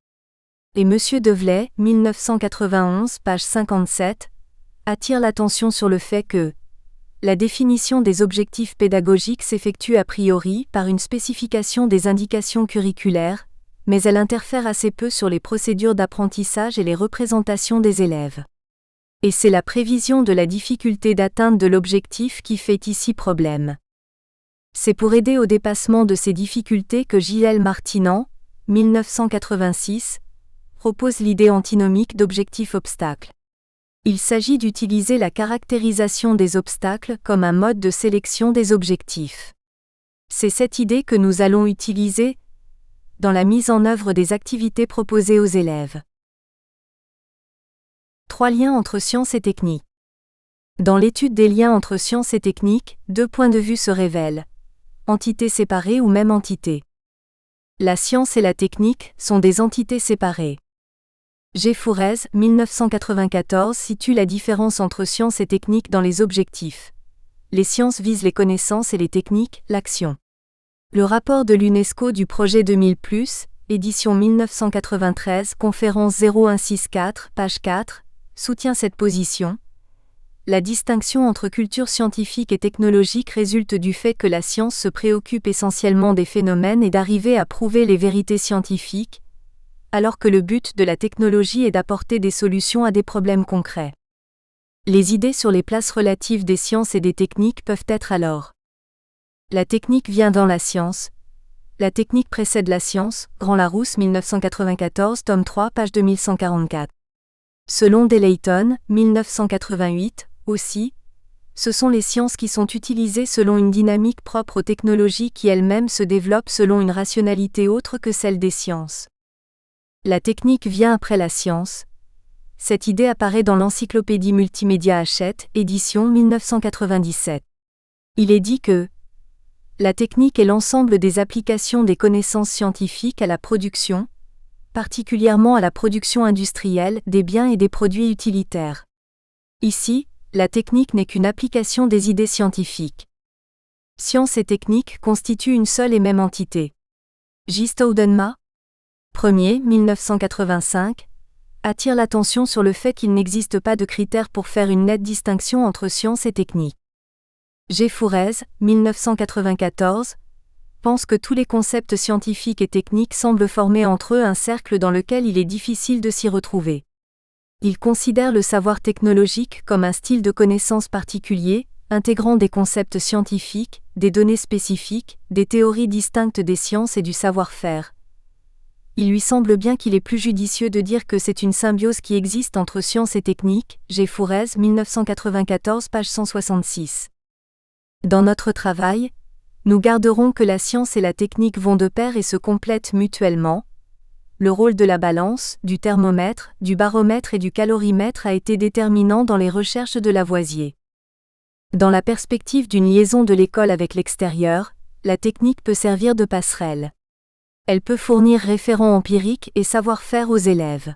et M. Develay, 1991, page 57, attirent l'attention sur le fait que la définition des objectifs pédagogiques s'effectue a priori par une spécification des indications curriculaires, mais elle interfère assez peu sur les procédures d'apprentissage et les représentations des élèves. Et c'est la prévision de la difficulté d'atteinte de l'objectif qui fait ici problème. C'est pour aider au dépassement de ces difficultés que J.L. Martinan, 1986, propose l'idée antinomique d'objectif-obstacle. Il s'agit d'utiliser la caractérisation des obstacles comme un mode de sélection des objectifs. C'est cette idée que nous allons utiliser dans la mise en œuvre des activités proposées aux élèves. 3 liens entre sciences et techniques. Dans l'étude des liens entre sciences et techniques, 2 points de vue se révèlent. Entités séparées ou même entités. La science et la technique sont des entités séparées. G. Fourez, 1994, situe la différence entre science et technique dans les objectifs. Les sciences visent les connaissances et les techniques, l'action. Le rapport de l'UNESCO du projet 2000+, édition 1993, conférence 0164, page 4, soutient cette position. La distinction entre culture scientifique et technologique résulte du fait que la science se préoccupe essentiellement des phénomènes et d'arriver à prouver les vérités scientifiques, alors que le but de la technologie est d'apporter des solutions à des problèmes concrets. Les idées sur les places relatives des sciences et des techniques peuvent être alors. La technique vient dans la science. La technique précède la science, Grand Larousse 1994, tome 3, page 2144. Selon Delayton, 1988, aussi, ce sont les sciences qui sont utilisées selon une dynamique propre aux technologies qui elles-mêmes se développent selon une rationalité autre que celle des sciences. La technique vient après la science. Cette idée apparaît dans l'encyclopédie multimédia Hachette, édition 1997. Il est dit que la technique est l'ensemble des applications des connaissances scientifiques à la production, particulièrement à la production industrielle, des biens et des produits utilitaires. Ici, la technique n'est qu'une application des idées scientifiques. Science et technique constituent une seule et même entité. J. Staudenma, 1er, 1985, attire l'attention sur le fait qu'il n'existe pas de critères pour faire une nette distinction entre science et technique. G. Fourez, 1994, pense que tous les concepts scientifiques et techniques semblent former entre eux un cercle dans lequel il est difficile de s'y retrouver. Il considère le savoir technologique comme un style de connaissance particulier, intégrant des concepts scientifiques, des données spécifiques, des théories distinctes des sciences et du savoir-faire. Il lui semble bien qu'il est plus judicieux de dire que c'est une symbiose qui existe entre science et technique, G. Fourez, 1994, page 166. Dans notre travail, nous garderons que la science et la technique vont de pair et se complètent mutuellement. Le rôle de la balance, du thermomètre, du baromètre et du calorimètre a été déterminant dans les recherches de Lavoisier. Dans la perspective d'une liaison de l'école avec l'extérieur, la technique peut servir de passerelle. Elle peut fournir référents empiriques et savoir-faire aux élèves.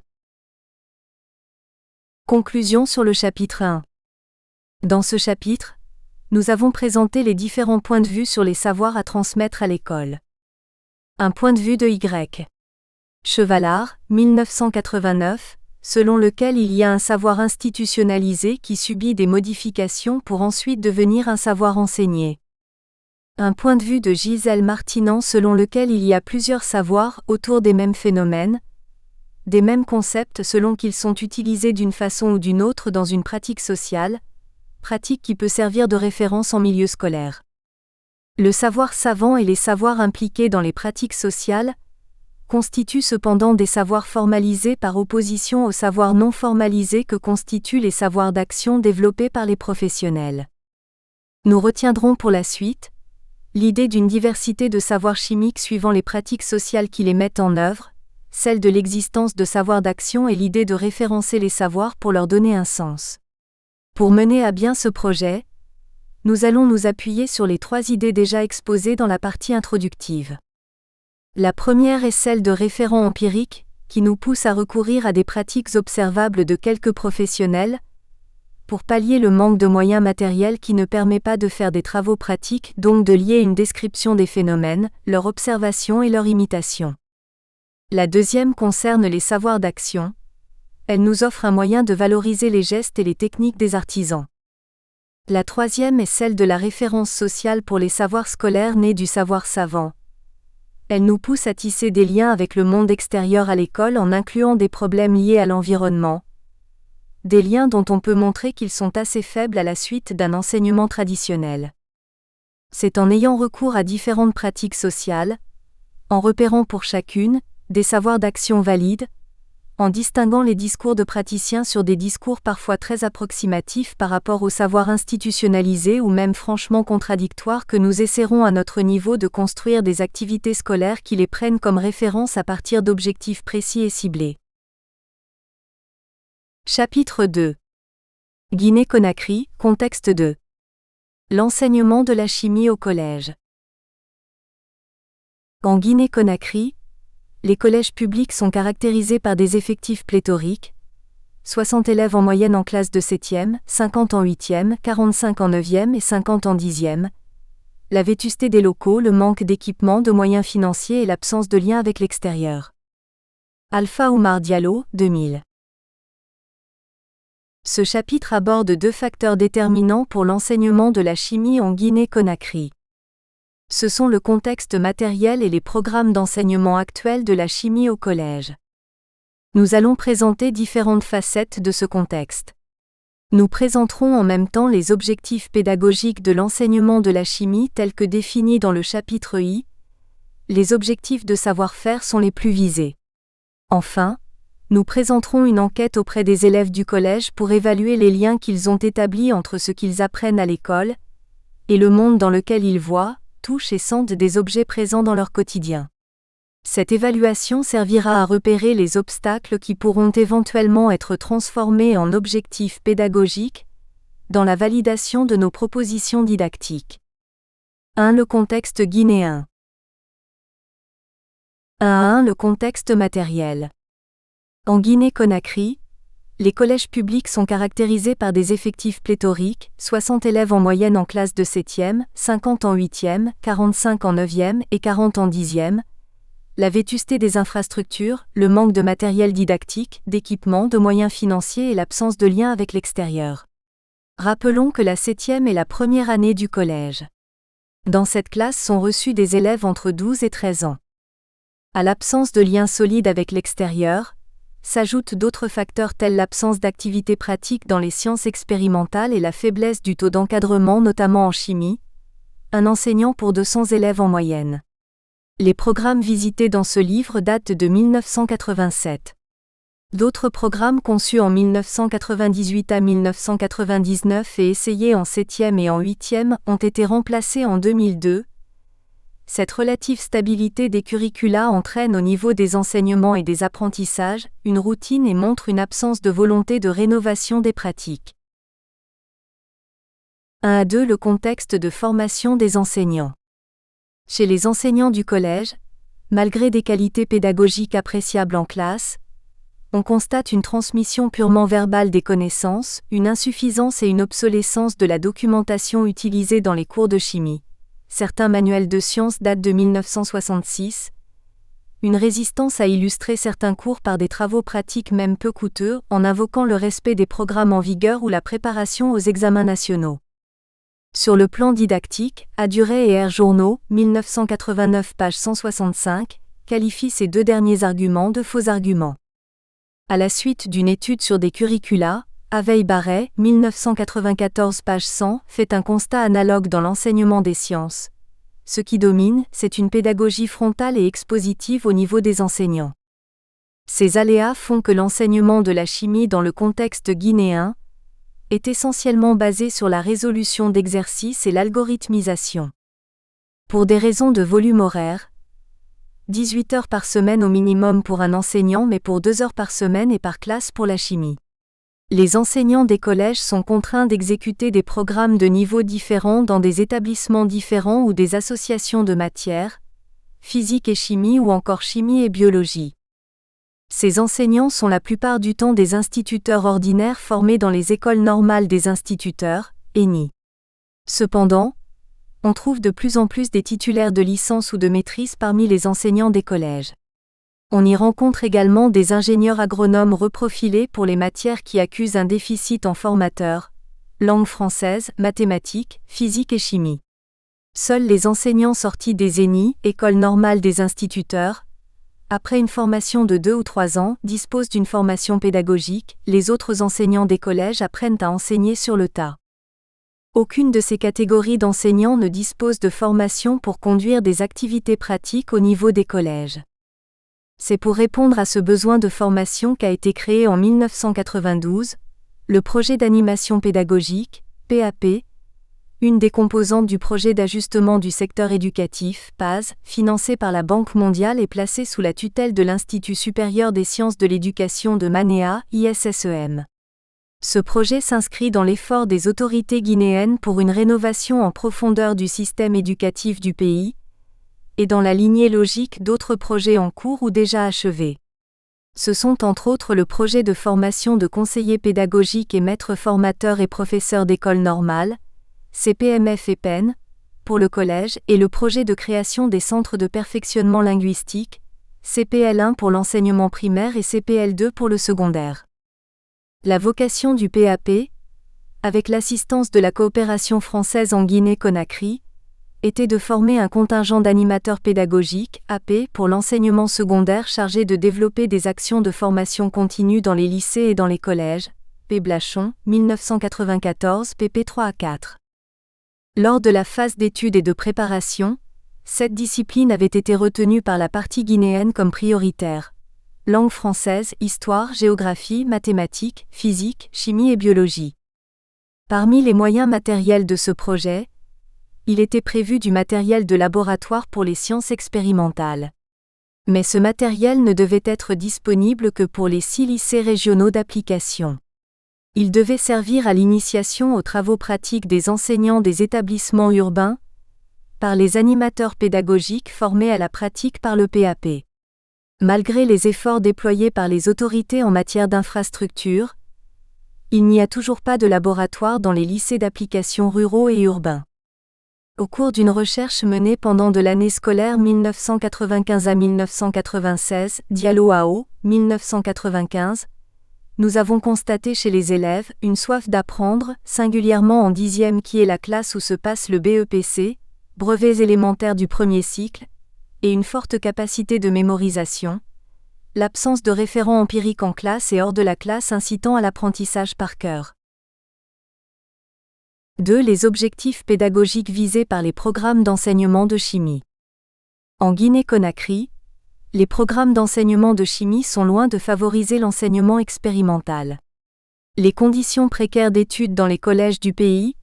Conclusion sur le chapitre 1. Dans ce chapitre, nous avons présenté les différents points de vue sur les savoirs à transmettre à l'école. Un point de vue de Y. Chevalard, 1989, selon lequel il y a un savoir institutionnalisé qui subit des modifications pour ensuite devenir un savoir enseigné. Un point de vue de Gisèle Martinan selon lequel il y a plusieurs savoirs autour des mêmes phénomènes, des mêmes concepts selon qu'ils sont utilisés d'une façon ou d'une autre dans une pratique sociale, pratique qui peut servir de référence en milieu scolaire. Le savoir savant et les savoirs impliqués dans les pratiques sociales constituent cependant des savoirs formalisés par opposition aux savoirs non formalisés que constituent les savoirs d'action développés par les professionnels. Nous retiendrons pour la suite l'idée d'une diversité de savoirs chimiques suivant les pratiques sociales qui les mettent en œuvre, celle de l'existence de savoirs d'action et l'idée de référencer les savoirs pour leur donner un sens. Pour mener à bien ce projet, nous allons nous appuyer sur les 3 idées déjà exposées dans la partie introductive. La première est celle de référents empiriques, qui nous pousse à recourir à des pratiques observables de quelques professionnels, pour pallier le manque de moyens matériels qui ne permet pas de faire des travaux pratiques, donc de lier une description des phénomènes, leur observation et leur imitation. La deuxième concerne les savoirs d'action. Elle nous offre un moyen de valoriser les gestes et les techniques des artisans. La troisième est celle de la référence sociale pour les savoirs scolaires nés du savoir savant. Elle nous pousse à tisser des liens avec le monde extérieur à l'école en incluant des problèmes liés à l'environnement. Des liens dont on peut montrer qu'ils sont assez faibles à la suite d'un enseignement traditionnel. C'est en ayant recours à différentes pratiques sociales, en repérant pour chacune des savoirs d'action valides, en distinguant les discours de praticiens sur des discours parfois très approximatifs par rapport au savoir institutionnalisé ou même franchement contradictoires que nous essaierons à notre niveau de construire des activités scolaires qui les prennent comme référence à partir d'objectifs précis et ciblés. Chapitre 2. Guinée-Conakry, contexte 2. L'enseignement de la chimie au collège. En Guinée-Conakry, les collèges publics sont caractérisés par des effectifs pléthoriques, 60 élèves en moyenne en classe de 7e, 50 en 8e, 45 en 9e et 50 en 10e. La vétusté des locaux, le manque d'équipements, de moyens financiers et l'absence de lien avec l'extérieur. Alpha Oumar Diallo, 2000. Ce chapitre aborde 2 facteurs déterminants pour l'enseignement de la chimie en Guinée-Conakry. Ce sont le contexte matériel et les programmes d'enseignement actuels de la chimie au collège. Nous allons présenter différentes facettes de ce contexte. Nous présenterons en même temps les objectifs pédagogiques de l'enseignement de la chimie tels que définis dans le chapitre I. Les objectifs de savoir-faire sont les plus visés. Enfin, nous présenterons une enquête auprès des élèves du collège pour évaluer les liens qu'ils ont établis entre ce qu'ils apprennent à l'école et le monde dans lequel ils voient, touchent et sentent des objets présents dans leur quotidien. Cette évaluation servira à repérer les obstacles qui pourront éventuellement être transformés en objectifs pédagogiques dans la validation de nos propositions didactiques. 1. Le contexte guinéen. 1. Le contexte matériel. En Guinée-Conakry, les collèges publics sont caractérisés par des effectifs pléthoriques, 60 élèves en moyenne en classe de 7e, 50 en 8e, 45 en 9e et 40 en 10e, la vétusté des infrastructures, le manque de matériel didactique, d'équipement, de moyens financiers et l'absence de lien avec l'extérieur. Rappelons que la 7e est la première année du collège. Dans cette classe sont reçus des élèves entre 12 et 13 ans. À l'absence de lien solide avec l'extérieur, s'ajoutent d'autres facteurs tels l'absence d'activités pratiques dans les sciences expérimentales et la faiblesse du taux d'encadrement notamment en chimie, un enseignant pour 200 élèves en moyenne. Les programmes visités dans ce livre datent de 1987. D'autres programmes conçus en 1998 à 1999 et essayés en 7e et en 8e ont été remplacés en 2002. Cette relative stabilité des curricula entraîne au niveau des enseignements et des apprentissages une routine et montre une absence de volonté de rénovation des pratiques. 1 à 2. Le contexte de formation des enseignants. Chez les enseignants du collège, malgré des qualités pédagogiques appréciables en classe, on constate une transmission purement verbale des connaissances, une insuffisance et une obsolescence de la documentation utilisée dans les cours de chimie. Certains manuels de sciences datent de 1966. Une résistance à illustrer certains cours par des travaux pratiques même peu coûteux, en invoquant le respect des programmes en vigueur ou la préparation aux examens nationaux. Sur le plan didactique, Aduret et R. Journaux, 1989 page 165, qualifient ces deux derniers arguments de faux arguments. À la suite d'une étude sur des curricula, Aveille-Barret, 1994 page 100, fait un constat analogue dans l'enseignement des sciences. Ce qui domine, c'est une pédagogie frontale et expositive au niveau des enseignants. Ces aléas font que l'enseignement de la chimie dans le contexte guinéen est essentiellement basé sur la résolution d'exercices et l'algorithmisation. Pour des raisons de volume horaire, 18 heures par semaine au minimum pour un enseignant mais pour 2 heures par semaine et par classe pour la chimie. Les enseignants des collèges sont contraints d'exécuter des programmes de niveaux différents dans des établissements différents ou des associations de matières, physique et chimie ou encore chimie et biologie. Ces enseignants sont la plupart du temps des instituteurs ordinaires formés dans les écoles normales des instituteurs, ENI. Cependant, on trouve de plus en plus des titulaires de licence ou de maîtrise parmi les enseignants des collèges. On y rencontre également des ingénieurs agronomes reprofilés pour les matières qui accusent un déficit en formateurs, langue française, mathématiques, physique et chimie. Seuls les enseignants sortis des ENI, écoles normales des instituteurs, après une formation de 2 ou 3 ans, disposent d'une formation pédagogique, les autres enseignants des collèges apprennent à enseigner sur le tas. Aucune de ces catégories d'enseignants ne dispose de formation pour conduire des activités pratiques au niveau des collèges. C'est pour répondre à ce besoin de formation qu'a été créé en 1992, le projet d'animation pédagogique, PAP, une des composantes du projet d'ajustement du secteur éducatif, PAS, financé par la Banque mondiale et placé sous la tutelle de l'Institut supérieur des sciences de l'éducation de Manéa, ISSEM. Ce projet s'inscrit dans l'effort des autorités guinéennes pour une rénovation en profondeur du système éducatif du pays, et dans la lignée logique d'autres projets en cours ou déjà achevés. Ce sont entre autres le projet de formation de conseillers pédagogiques et maîtres formateurs et professeurs d'école normale, CPMF et PEN, pour le collège et le projet de création des centres de perfectionnement linguistique, CPL1 pour l'enseignement primaire et CPL2 pour le secondaire. La vocation du PAP, avec l'assistance de la coopération française en Guinée-Conakry, était de former un contingent d'animateurs pédagogiques, AP, pour l'enseignement secondaire chargé de développer des actions de formation continue dans les lycées et dans les collèges. P. Blachon, 1994, pp. 3 à 4. Lors de la phase d'étude et de préparation, cette discipline avait été retenue par la partie guinéenne comme prioritaire. Langue française, histoire, géographie, mathématiques, physique, chimie et biologie. Parmi les moyens matériels de ce projet, il était prévu du matériel de laboratoire pour les sciences expérimentales. Mais ce matériel ne devait être disponible que pour les 6 lycées régionaux d'application. Il devait servir à l'initiation aux travaux pratiques des enseignants des établissements urbains, par les animateurs pédagogiques formés à la pratique par le PAP. Malgré les efforts déployés par les autorités en matière d'infrastructures, il n'y a toujours pas de laboratoire dans les lycées d'application ruraux et urbains. Au cours d'une recherche menée pendant de l'année scolaire 1995 à 1996, Diallo AO, 1995, nous avons constaté chez les élèves une soif d'apprendre, singulièrement en 10e qui est la classe où se passe le BEPC, brevets élémentaires du premier cycle, et une forte capacité de mémorisation, l'absence de référents empiriques en classe et hors de la classe incitant à l'apprentissage par cœur. 2. Les objectifs pédagogiques visés par les programmes d'enseignement de chimie. En Guinée-Conakry, les programmes d'enseignement de chimie sont loin de favoriser l'enseignement expérimental. Les conditions précaires d'études dans les collèges du pays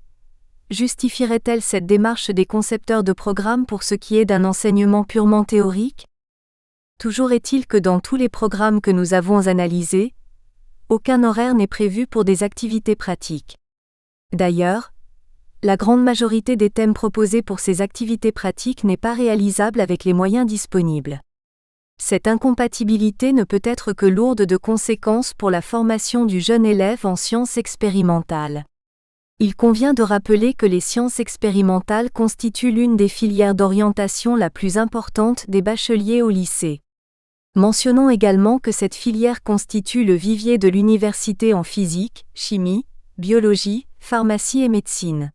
justifieraient-elles cette démarche des concepteurs de programmes pour ce qui est d'un enseignement purement théorique ? Toujours est-il que dans tous les programmes que nous avons analysés, aucun horaire n'est prévu pour des activités pratiques. D'ailleurs, la grande majorité des thèmes proposés pour ces activités pratiques n'est pas réalisable avec les moyens disponibles. Cette incompatibilité ne peut être que lourde de conséquences pour la formation du jeune élève en sciences expérimentales. Il convient de rappeler que les sciences expérimentales constituent l'une des filières d'orientation la plus importante des bacheliers au lycée. Mentionnons également que cette filière constitue le vivier de l'université en physique, chimie, biologie, pharmacie et médecine.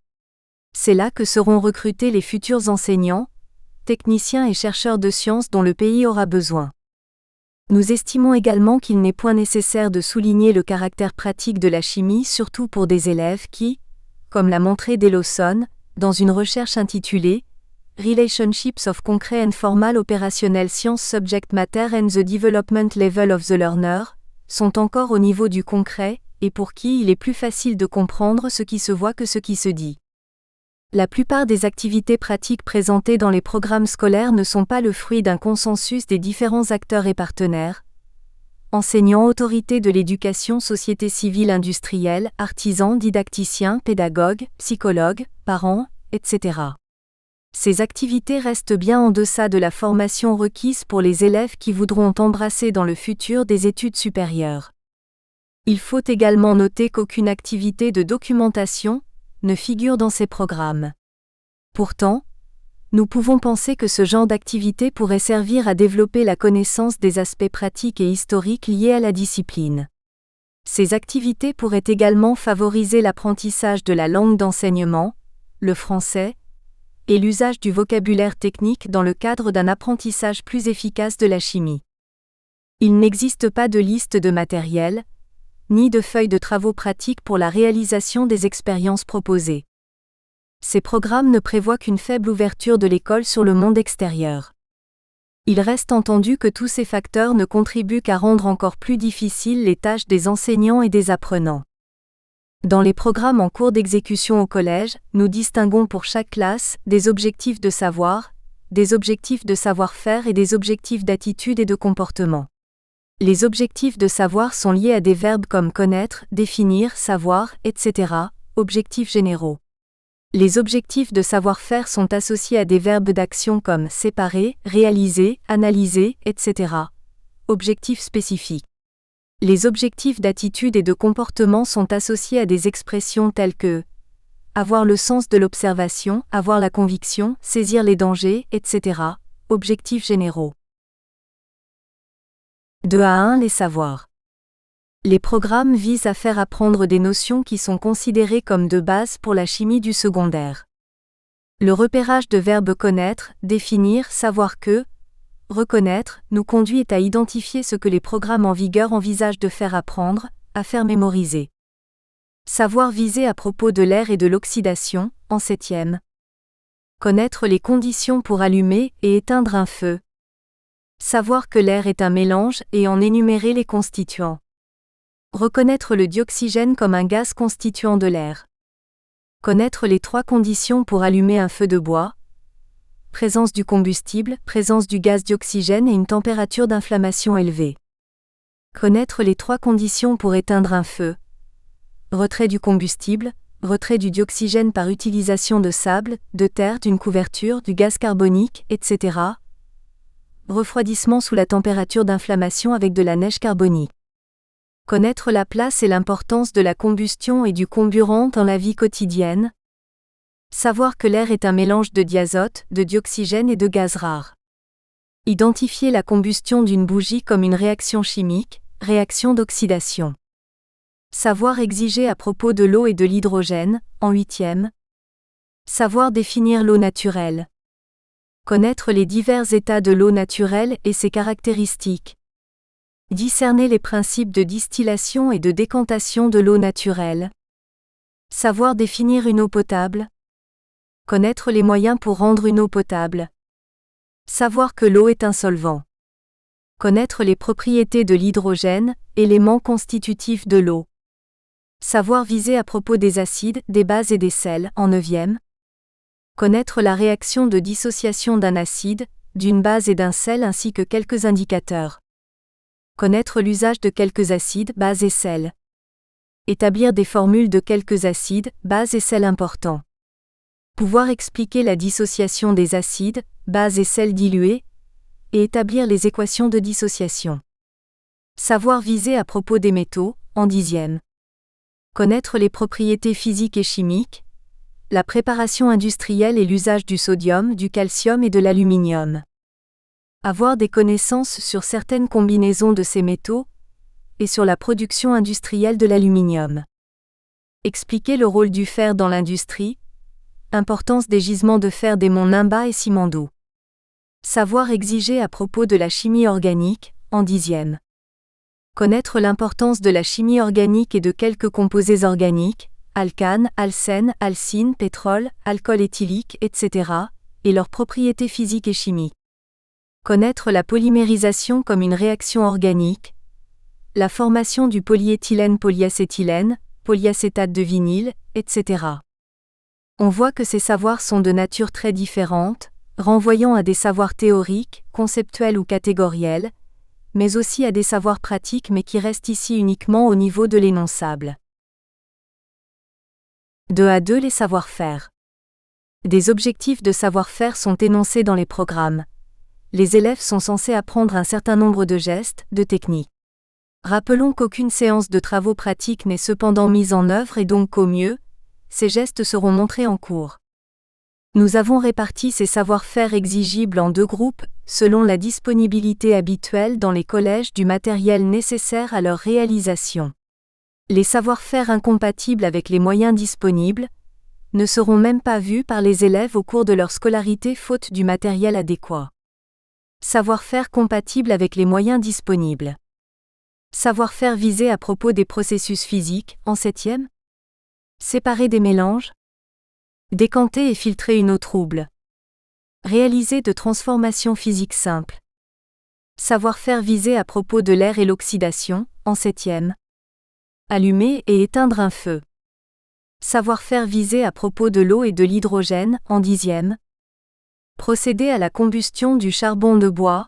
C'est là que seront recrutés les futurs enseignants, techniciens et chercheurs de sciences dont le pays aura besoin. Nous estimons également qu'il n'est point nécessaire de souligner le caractère pratique de la chimie, surtout pour des élèves qui, comme l'a montré Delawson, dans une recherche intitulée « Relationships of Concrete and Formal Operational Science Subject Matter and the Development Level of the Learner », sont encore au niveau du concret, et pour qui il est plus facile de comprendre ce qui se voit que ce qui se dit. La plupart des activités pratiques présentées dans les programmes scolaires ne sont pas le fruit d'un consensus des différents acteurs et partenaires, enseignants, autorités de l'éducation, société civile, industrielle, artisans, didacticiens, pédagogues, psychologues, parents, etc. Ces activités restent bien en deçà de la formation requise pour les élèves qui voudront embrasser dans le futur des études supérieures. Il faut également noter qu'aucune activité de documentation ne figure dans ces programmes. Pourtant, nous pouvons penser que ce genre d'activité pourrait servir à développer la connaissance des aspects pratiques et historiques liés à la discipline. Ces activités pourraient également favoriser l'apprentissage de la langue d'enseignement, le français, et l'usage du vocabulaire technique dans le cadre d'un apprentissage plus efficace de la chimie. Il n'existe pas de liste de matériel, ni de feuilles de travaux pratiques pour la réalisation des expériences proposées. Ces programmes ne prévoient qu'une faible ouverture de l'école sur le monde extérieur. Il reste entendu que tous ces facteurs ne contribuent qu'à rendre encore plus difficiles les tâches des enseignants et des apprenants. Dans les programmes en cours d'exécution au collège, nous distinguons pour chaque classe des objectifs de savoir, des objectifs de savoir-faire et des objectifs d'attitude et de comportement. Les objectifs de savoir sont liés à des verbes comme connaître, définir, savoir, etc., objectifs généraux. Les objectifs de savoir-faire sont associés à des verbes d'action comme séparer, réaliser, analyser, etc., objectifs spécifiques. Les objectifs d'attitude et de comportement sont associés à des expressions telles que avoir le sens de l'observation, avoir la conviction, saisir les dangers, etc., objectifs généraux. 2 à 1 Les savoirs. Les programmes visent à faire apprendre des notions qui sont considérées comme de base pour la chimie du secondaire. Le repérage de verbes connaître, définir, savoir que, reconnaître, nous conduit à identifier ce que les programmes en vigueur envisagent de faire apprendre, à faire mémoriser. Savoir viser à propos de l'air et de l'oxydation, en 7e. Connaître les conditions pour allumer et éteindre un feu. Savoir que l'air est un mélange et en énumérer les constituants. Reconnaître le dioxygène comme un gaz constituant de l'air. Connaître les 3 conditions pour allumer un feu de bois. Présence du combustible, présence du gaz dioxygène et une température d'inflammation élevée. Connaître les 3 conditions pour éteindre un feu. Retrait du combustible, retrait du dioxygène par utilisation de sable, de terre, d'une couverture, du gaz carbonique, etc. Refroidissement sous la température d'inflammation avec de la neige carbonique. Connaître la place et l'importance de la combustion et du comburant dans la vie quotidienne. Savoir que l'air est un mélange de diazote, de dioxygène et de gaz rares. Identifier la combustion d'une bougie comme une réaction chimique, réaction d'oxydation. Savoir exiger à propos de l'eau et de l'hydrogène, en 8e. Savoir définir l'eau naturelle. Connaître les divers états de l'eau naturelle et ses caractéristiques. Discerner les principes de distillation et de décantation de l'eau naturelle. Savoir définir une eau potable. Connaître les moyens pour rendre une eau potable. Savoir que l'eau est un solvant. Connaître les propriétés de l'hydrogène, élément constitutif de l'eau. Savoir viser à propos des acides, des bases et des sels, en 9e. Connaître la réaction de dissociation d'un acide, d'une base et d'un sel ainsi que quelques indicateurs. Connaître l'usage de quelques acides, bases et sels. Établir des formules de quelques acides, bases et sels importants. Pouvoir expliquer la dissociation des acides, bases et sels dilués, et établir les équations de dissociation. Savoir viser à propos des métaux, en 10e. Connaître les propriétés physiques et chimiques, la préparation industrielle et l'usage du sodium, du calcium et de l'aluminium. Avoir des connaissances sur certaines combinaisons de ces métaux, et sur la production industrielle de l'aluminium. Expliquer le rôle du fer dans l'industrie, importance des gisements de fer des monts Nimba et Simandou. Savoir exiger à propos de la chimie organique, en 10e. Connaître l'importance de la chimie organique et de quelques composés organiques, alcanes, alcènes, alcynes, pétrole, alcool éthylique, etc., et leurs propriétés physiques et chimiques. Connaître la polymérisation comme une réaction organique, la formation du polyéthylène-polyacétylène, polyacétate de vinyle, etc. On voit que ces savoirs sont de nature très différente, renvoyant à des savoirs théoriques, conceptuels ou catégoriels, mais aussi à des savoirs pratiques mais qui restent ici uniquement au niveau de l'énonçable. 2 à 2 Les savoir-faire. Des objectifs de savoir-faire sont énoncés dans les programmes. Les élèves sont censés apprendre un certain nombre de gestes, de techniques. Rappelons qu'aucune séance de travaux pratiques n'est cependant mise en œuvre et donc qu'au mieux, ces gestes seront montrés en cours. Nous avons réparti ces savoir-faire exigibles en 2 groupes, selon la disponibilité habituelle dans les collèges du matériel nécessaire à leur réalisation. Les savoir-faire incompatibles avec les moyens disponibles ne seront même pas vus par les élèves au cours de leur scolarité faute du matériel adéquat. Savoir-faire compatible avec les moyens disponibles. Savoir-faire visé à propos des processus physiques, en 7e. Séparer des mélanges. Décanter et filtrer une eau trouble. Réaliser de transformations physiques simples. Savoir-faire visé à propos de l'air et l'oxydation, en 7e. Allumer et éteindre un feu. Savoir-faire visé à propos de l'eau et de l'hydrogène, en 10e. Procéder à la combustion du charbon de bois.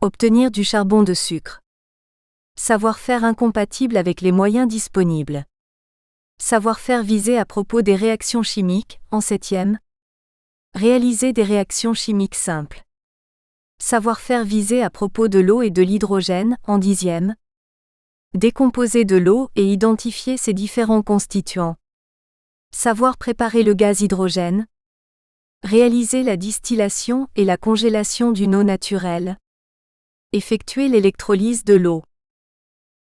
Obtenir du charbon de sucre. Savoir-faire incompatible avec les moyens disponibles. Savoir-faire visé à propos des réactions chimiques, en 7e. Réaliser des réactions chimiques simples. Savoir-faire visé à propos de l'eau et de l'hydrogène, en 10e. Décomposer de l'eau et identifier ses différents constituants. Savoir préparer le gaz hydrogène. Réaliser la distillation et la congélation d'une eau naturelle. Effectuer l'électrolyse de l'eau.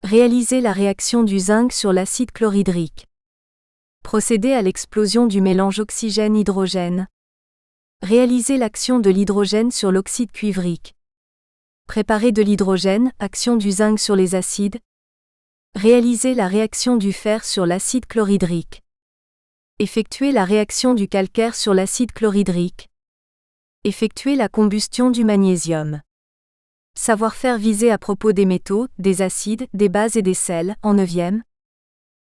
Réaliser la réaction du zinc sur l'acide chlorhydrique. Procéder à l'explosion du mélange oxygène-hydrogène. Réaliser l'action de l'hydrogène sur l'oxyde cuivrique. Préparer de l'hydrogène, action du zinc sur les acides. Réaliser la réaction du fer sur l'acide chlorhydrique. Effectuer la réaction du calcaire sur l'acide chlorhydrique. Effectuer la combustion du magnésium. Savoir-faire visé à propos des métaux, des acides, des bases et des sels, en 9e.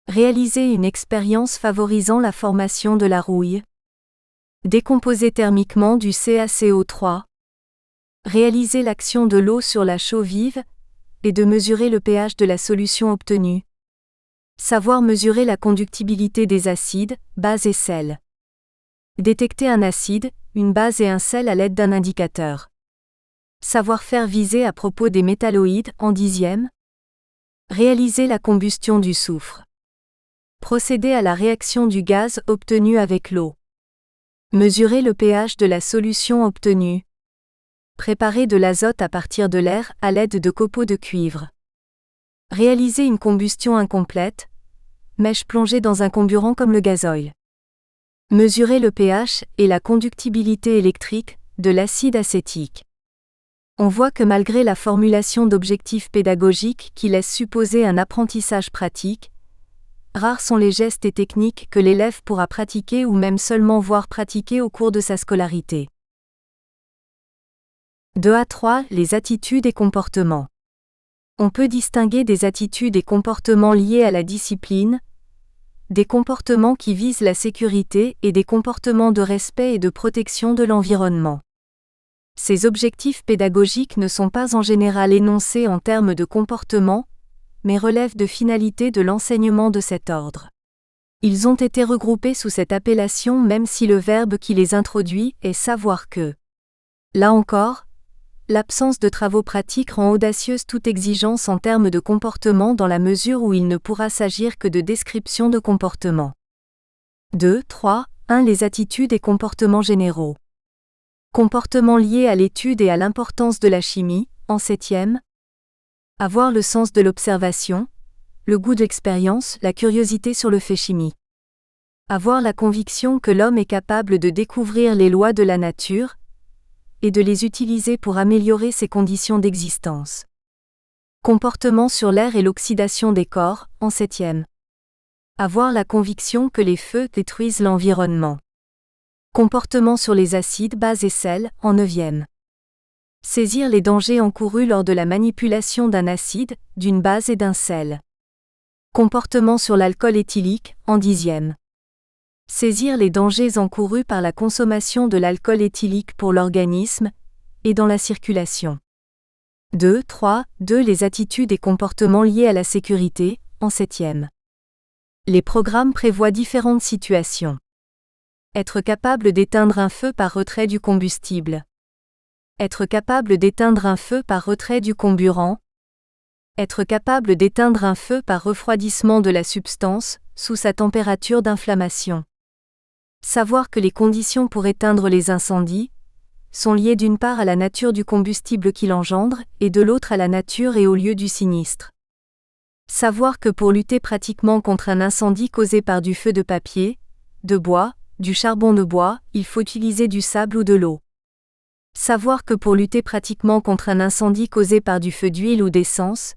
Réaliser une expérience favorisant la formation de la rouille. Décomposer thermiquement du CaCO3. Réaliser l'action de l'eau sur la chaux vive, et de mesurer le pH de la solution obtenue. Savoir mesurer la conductibilité des acides, bases et sels. Détecter un acide, une base et un sel à l'aide d'un indicateur. Savoir-faire visé à propos des métalloïdes, en 10e. Réaliser la combustion du soufre. Procéder à la réaction du gaz obtenu avec l'eau. Mesurer le pH de la solution obtenue. Préparer de l'azote à partir de l'air à l'aide de copeaux de cuivre. Réaliser une combustion incomplète, mèche plongée dans un comburant comme le gazoil. Mesurer le pH et la conductibilité électrique de l'acide acétique. On voit que malgré la formulation d'objectifs pédagogiques qui laissent supposer un apprentissage pratique, rares sont les gestes et techniques que l'élève pourra pratiquer ou même seulement voir pratiquer au cours de sa scolarité. 2A3 Les attitudes et comportements. On peut distinguer des attitudes et comportements liés à la discipline, des comportements qui visent la sécurité et des comportements de respect et de protection de l'environnement. Ces objectifs pédagogiques ne sont pas en général énoncés en termes de comportement, mais relèvent de finalités de l'enseignement de cet ordre. Ils ont été regroupés sous cette appellation même si le verbe qui les introduit est savoir que. Là encore, l'absence de travaux pratiques rend audacieuse toute exigence en termes de comportement dans la mesure où il ne pourra s'agir que de description de comportement. 2.3.1 Les attitudes et comportements généraux. Comportements liés à l'étude et à l'importance de la chimie, en 7e. Avoir le sens de l'observation, le goût d'expérience, la curiosité sur le fait chimique. Avoir la conviction que l'homme est capable de découvrir les lois de la nature, et de les utiliser pour améliorer ses conditions d'existence. Comportement sur l'air et l'oxydation des corps, en 7e. Avoir la conviction que les feux détruisent l'environnement. Comportement sur les acides, bases et sels, en 9e. Saisir les dangers encourus lors de la manipulation d'un acide, d'une base et d'un sel. Comportement sur l'alcool éthylique, en 10e. Saisir les dangers encourus par la consommation de l'alcool éthylique pour l'organisme, et dans la circulation. 2.3.2 Les attitudes et comportements liés à la sécurité, en 7e. Les programmes prévoient différentes situations. Être capable d'éteindre un feu par retrait du combustible. Être capable d'éteindre un feu par retrait du comburant. Être capable d'éteindre un feu par refroidissement de la substance, sous sa température d'inflammation. Savoir que les conditions pour éteindre les incendies sont liées d'une part à la nature du combustible qui l'engendre, et de l'autre à la nature et au lieu du sinistre. Savoir que pour lutter pratiquement contre un incendie causé par du feu de papier, de bois, du charbon de bois, il faut utiliser du sable ou de l'eau. Savoir que pour lutter pratiquement contre un incendie causé par du feu d'huile ou d'essence,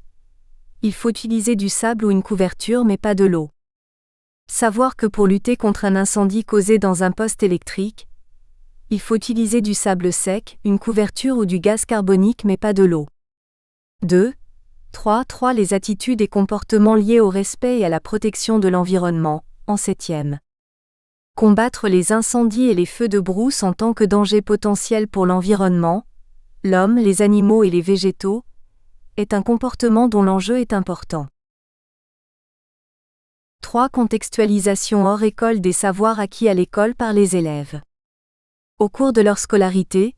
il faut utiliser du sable ou une couverture mais pas de l'eau. Savoir que pour lutter contre un incendie causé dans un poste électrique, il faut utiliser du sable sec, une couverture ou du gaz carbonique mais pas de l'eau. 2.3.3 Les attitudes et comportements liés au respect et à la protection de l'environnement, en 7e. Combattre les incendies et les feux de brousse en tant que danger potentiel pour l'environnement, l'homme, les animaux et les végétaux, est un comportement dont l'enjeu est important. 3. Contextualisation hors école des savoirs acquis à l'école par les élèves. Au cours de leur scolarité,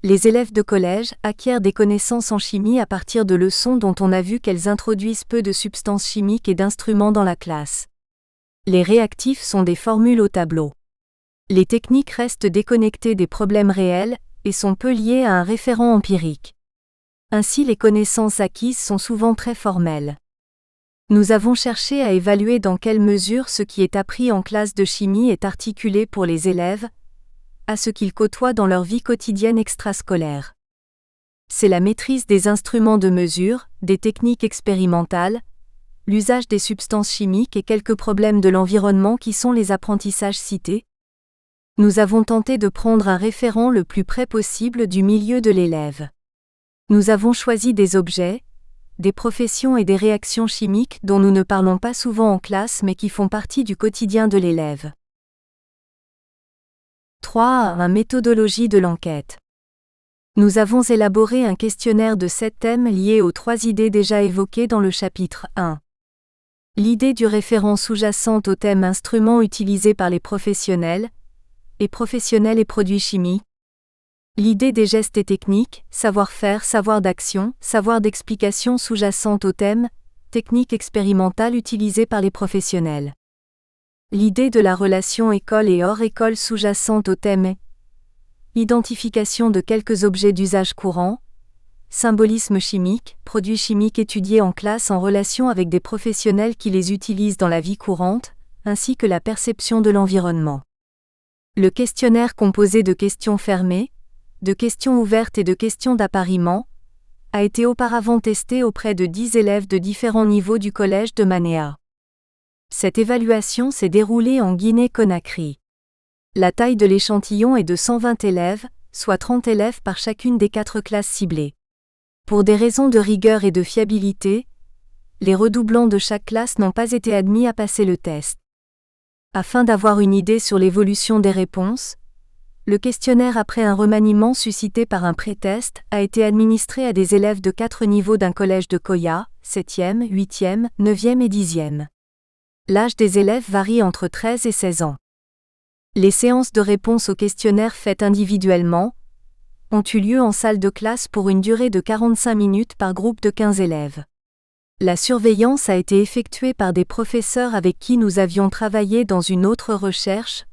les élèves de collège acquièrent des connaissances en chimie à partir de leçons dont on a vu qu'elles introduisent peu de substances chimiques et d'instruments dans la classe. Les réactifs sont des formules au tableau. Les techniques restent déconnectées des problèmes réels et sont peu liées à un référent empirique. Ainsi les connaissances acquises sont souvent très formelles. Nous avons cherché à évaluer dans quelle mesure ce qui est appris en classe de chimie est articulé pour les élèves, à ce qu'ils côtoient dans leur vie quotidienne extrascolaire. C'est la maîtrise des instruments de mesure, des techniques expérimentales, l'usage des substances chimiques et quelques problèmes de l'environnement qui sont les apprentissages cités. Nous avons tenté de prendre un référent le plus près possible du milieu de l'élève. Nous avons choisi des objets, des professions et des réactions chimiques dont nous ne parlons pas souvent en classe mais qui font partie du quotidien de l'élève. 3. Méthodologie de l'enquête. Nous avons élaboré un questionnaire de 7 thèmes liés aux 3 idées déjà évoquées dans le chapitre 1. L'idée du référent sous-jacente au thème instruments utilisés par les professionnels et produits chimiques. L'idée des gestes et techniques, savoir-faire, savoir d'action, savoir d'explication sous-jacente au thème technique expérimentale utilisée par les professionnels. L'idée de la relation école et hors école sous-jacente au thème identification de quelques objets d'usage courant, symbolisme chimique, produits chimiques étudiés en classe en relation avec des professionnels qui les utilisent dans la vie courante, ainsi que la perception de l'environnement. Le questionnaire composé de questions fermées, de questions ouvertes et de questions d'appariement, a été auparavant testé auprès de 10 élèves de différents niveaux du collège de Manéa. Cette évaluation s'est déroulée en Guinée-Conakry. La taille de l'échantillon est de 120 élèves, soit 30 élèves par chacune des 4 classes ciblées. Pour des raisons de rigueur et de fiabilité, les redoublants de chaque classe n'ont pas été admis à passer le test. Afin d'avoir une idée sur l'évolution des réponses, le questionnaire après un remaniement suscité par un pré-test a été administré à des élèves de 4 niveaux d'un collège de Koya, 7e, 8e, 9e et 10e. L'âge des élèves varie entre 13 et 16 ans. Les séances de réponse au questionnaire faites individuellement ont eu lieu en salle de classe pour une durée de 45 minutes par groupe de 15 élèves. La surveillance a été effectuée par des professeurs avec qui nous avions travaillé dans une autre recherche,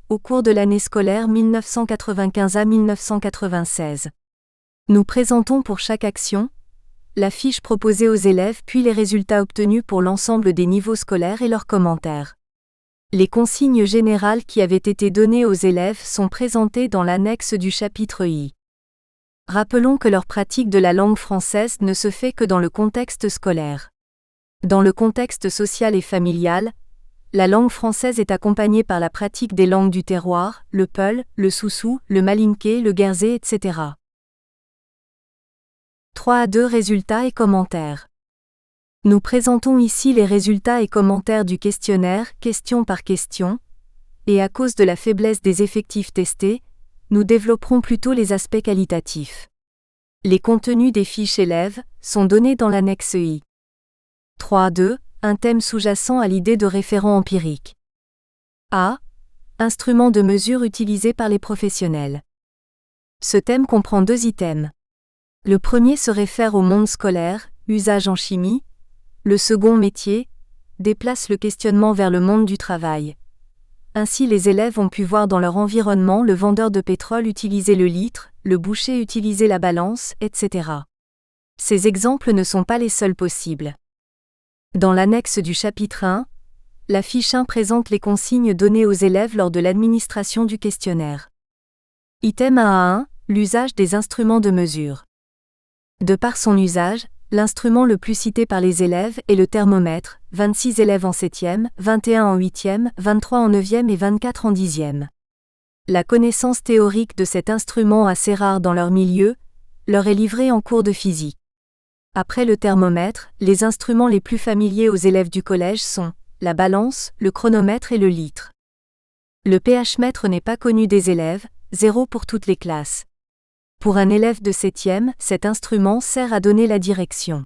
au cours de l'année scolaire 1995 à 1996. Nous présentons pour chaque action la fiche proposée aux élèves puis les résultats obtenus pour l'ensemble des niveaux scolaires et leurs commentaires. Les consignes générales qui avaient été données aux élèves sont présentées dans l'annexe du chapitre I. Rappelons que leur pratique de la langue française ne se fait que dans le contexte scolaire. Dans le contexte social et familial, la langue française est accompagnée par la pratique des langues du terroir, le peul, le soussou, le malinké, le guerzé, etc. 3-2 Résultats et commentaires. Nous présentons ici les résultats et commentaires du questionnaire, question par question, et à cause de la faiblesse des effectifs testés, nous développerons plutôt les aspects qualitatifs. Les contenus des fiches élèves sont donnés dans l'annexe I. 3.2 Un thème sous-jacent à l'idée de référent empirique. A. Instruments de mesure utilisés par les professionnels. Ce thème comprend 2 items. Le premier se réfère au monde scolaire, usage en chimie. Le second, métier, déplace le questionnement vers le monde du travail. Ainsi les élèves ont pu voir dans leur environnement le vendeur de pétrole utiliser le litre, le boucher utiliser la balance, etc. Ces exemples ne sont pas les seuls possibles. Dans l'annexe du chapitre 1, la fiche 1 présente les consignes données aux élèves lors de l'administration du questionnaire. Item 1.1 L'usage des instruments de mesure. De par son usage, l'instrument le plus cité par les élèves est le thermomètre, 26 élèves en 7e, 21 en 8e, 23 en 9e et 24 en 10e. La connaissance théorique de cet instrument assez rare dans leur milieu, leur est livrée en cours de physique. Après le thermomètre, les instruments les plus familiers aux élèves du collège sont la balance, le chronomètre et le litre. Le pH-mètre n'est pas connu des élèves, 0 pour toutes les classes. Pour un élève de 7e, cet instrument sert à donner la direction.